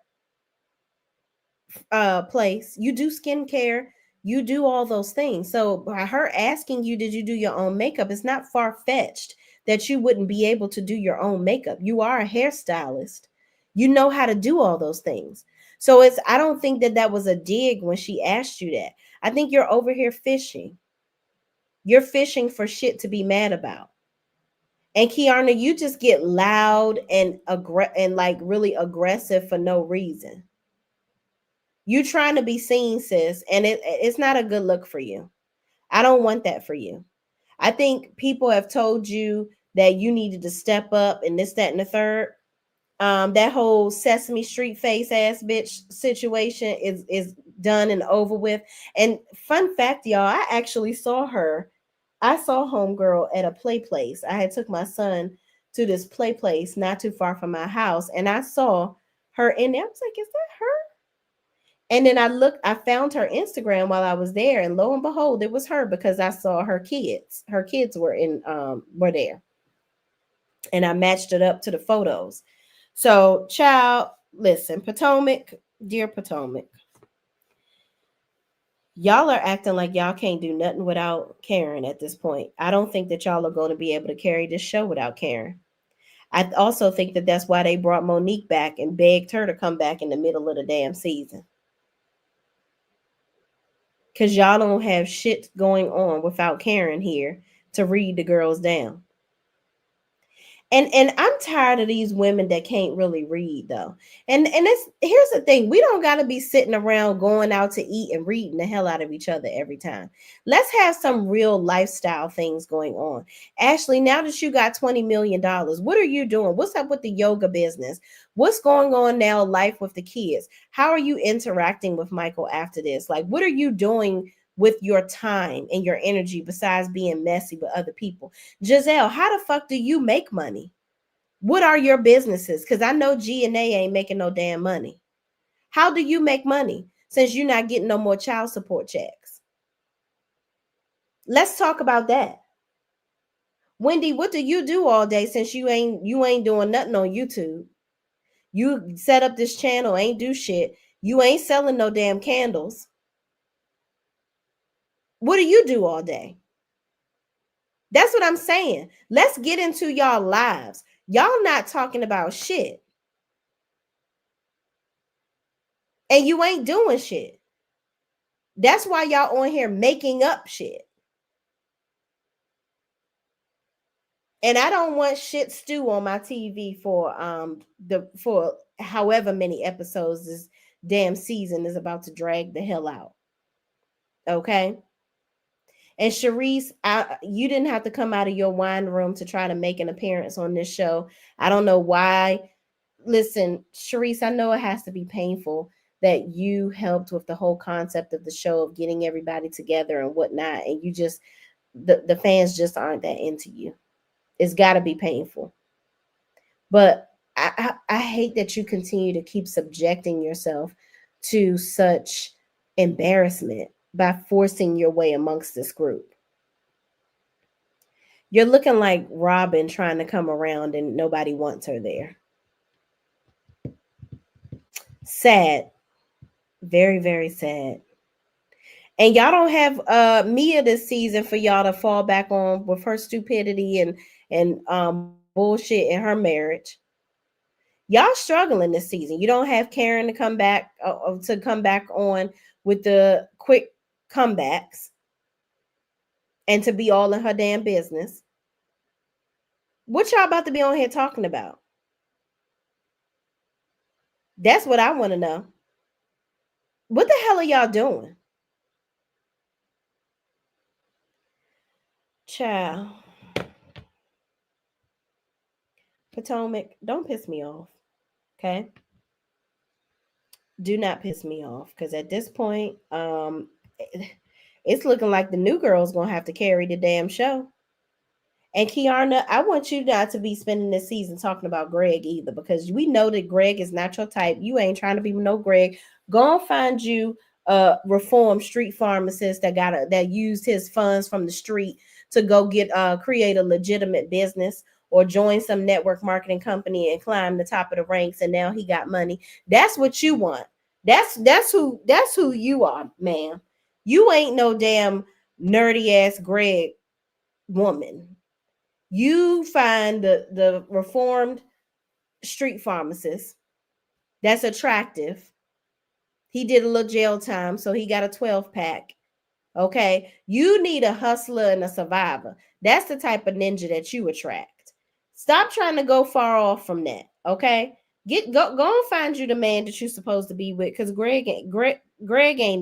place. You do skincare. You do all those things. So by her asking you, did you do your own makeup, it's not far-fetched that you wouldn't be able to do your own makeup. You are a hairstylist. You know how to do all those things. So I don't think that was a dig when she asked you that. I think you're over here fishing. You're fishing for shit to be mad about. And Kiana, you just get loud and like really aggressive for no reason. You trying to be seen, sis, and it's not a good look for you. I don't want that for you. I think people have told you that you needed to step up and this, that, and the third. That whole Sesame Street face ass bitch situation is done and over with. And fun fact, y'all, I actually saw her. I saw homegirl at a play place. I had took my son to this play place not too far from my house, and I saw her in there. I was like, "Is that her?" And then I found her Instagram while I was there, and lo and behold, it was her because I saw her kids. Her kids were there, and I matched it up to the photos. So, child, listen, Potomac, dear Potomac, y'all are acting like y'all can't do nothing without Karen at this point. I don't think that y'all are going to be able to carry this show without Karen. I also think that that's why they brought Monique back and begged her to come back in the middle of the damn season. Because y'all don't have shit going on without Karen here to read the girls down. And I'm tired of these women that can't really read though. And it's here's the thing, we don't got to be sitting around going out to eat and reading the hell out of each other every time. Let's have some real lifestyle things going on. Ashley, now that you got $20 million, what are you doing? What's up with the yoga business? What's going on now, life with the kids? How are you interacting with Michael after this? Like, what are you doing with your time and your energy besides being messy with other people? Giselle, how the fuck do you make money? What are your businesses? Because I know G and A ain't making no damn money. How do you make money since you're not getting no more child support checks? Let's talk about that. Wendy, what do you do all day since you ain't doing nothing on YouTube? You set up this channel, ain't do shit. You ain't selling no damn candles. What do you do all day? That's what I'm saying. Let's get into y'all lives. Y'all not talking about shit. And you ain't doing shit. That's why y'all on here making up shit. And I don't want shit stew on my TV for however many episodes this damn season is about to drag the hell out. Okay? And Sharice, you didn't have to come out of your wine room to try to make an appearance on this show. I don't know why. Listen, Sharice, I know it has to be painful that you helped with the whole concept of the show of getting everybody together and whatnot, and you just the fans just aren't that into you. It's got to be painful, but I hate that you continue to keep subjecting yourself to such embarrassment by forcing your way amongst this group. You're looking like Robin trying to come around and nobody wants her there. Sad. Very, very sad. And y'all don't have Mia this season for y'all to fall back on with her stupidity and bullshit in her marriage. Y'all struggling this season. You don't have Karen to come back on with the quick comebacks and to be all in her damn business. What y'all about to be on here talking about? That's what I want to know. What the hell are y'all doing? Child. Potomac, don't piss me off. Okay? Do not piss me off. Because at this point, it's looking like the new girl's gonna have to carry the damn show. And Kiana, I want you not to be spending this season talking about Greg either, because we know that Greg is not your type. You ain't trying to be no Greg. Go and find you a reformed street pharmacist that used his funds from the street to go get create a legitimate business or join some network marketing company and climb the top of the ranks, and now he got money. That's what you want. That's who you are, man. You ain't no damn nerdy ass Greg woman. You find the reformed street pharmacist that's attractive. He did a little jail time, so he got a 12 pack. Okay. You need a hustler and a survivor. That's the type of ninja that you attract. Stop trying to go far off from that. Okay. Go and find you the man that you're supposed to be with, because Greg ain't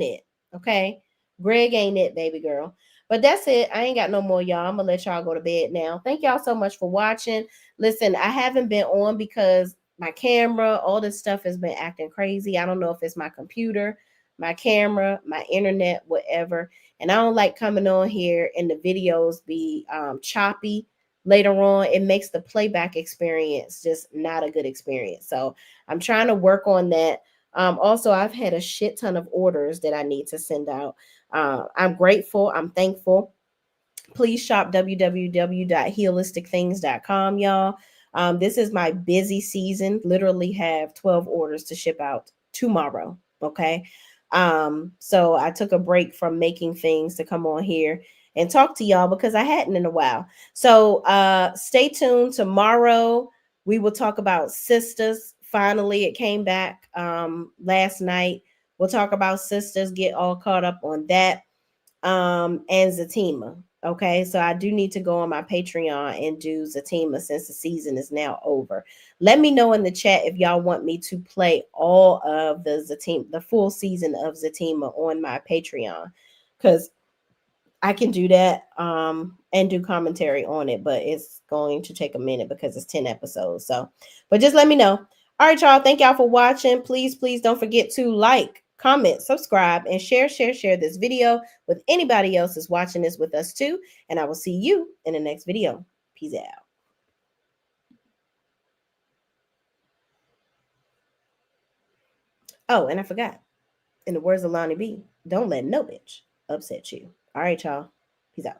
it. Okay. Greg ain't it, baby girl. But that's it. I ain't got no more, y'all. I'm gonna let y'all go to bed now. Thank y'all so much for watching. Listen, I haven't been on because my camera, all this stuff has been acting crazy. I don't know if it's my computer, my camera, my internet, whatever. And I don't like coming on here and the videos be choppy later on. It makes the playback experience just not a good experience. So I'm trying to work on that. Also, I've had a shit ton of orders that I need to send out. I'm grateful. I'm thankful. Please shop www.healisticthings.com, y'all. This is my busy season. Literally have 12 orders to ship out tomorrow. Okay. So I took a break from making things to come on here and talk to y'all because I hadn't in a while. So stay tuned. Tomorrow we will talk about sisters. Finally, it came back last night. We'll talk about sisters, get all caught up on that and Zatima. Okay, so I do need to go on my Patreon and do Zatima since the season is now over. Let me know in the chat if y'all want me to play all of the Zatima, the full season of Zatima on my Patreon, because I can do that and do commentary on it, but it's going to take a minute because it's 10 episodes. So, but just let me know. All right, y'all. Thank y'all for watching. Please, please don't forget to like, comment, subscribe, and share this video with anybody else that's watching this with us too. And I will see you in the next video. Peace out. Oh, and I forgot. In the words of Lonnie B, don't let no bitch upset you. All right, y'all. Peace out.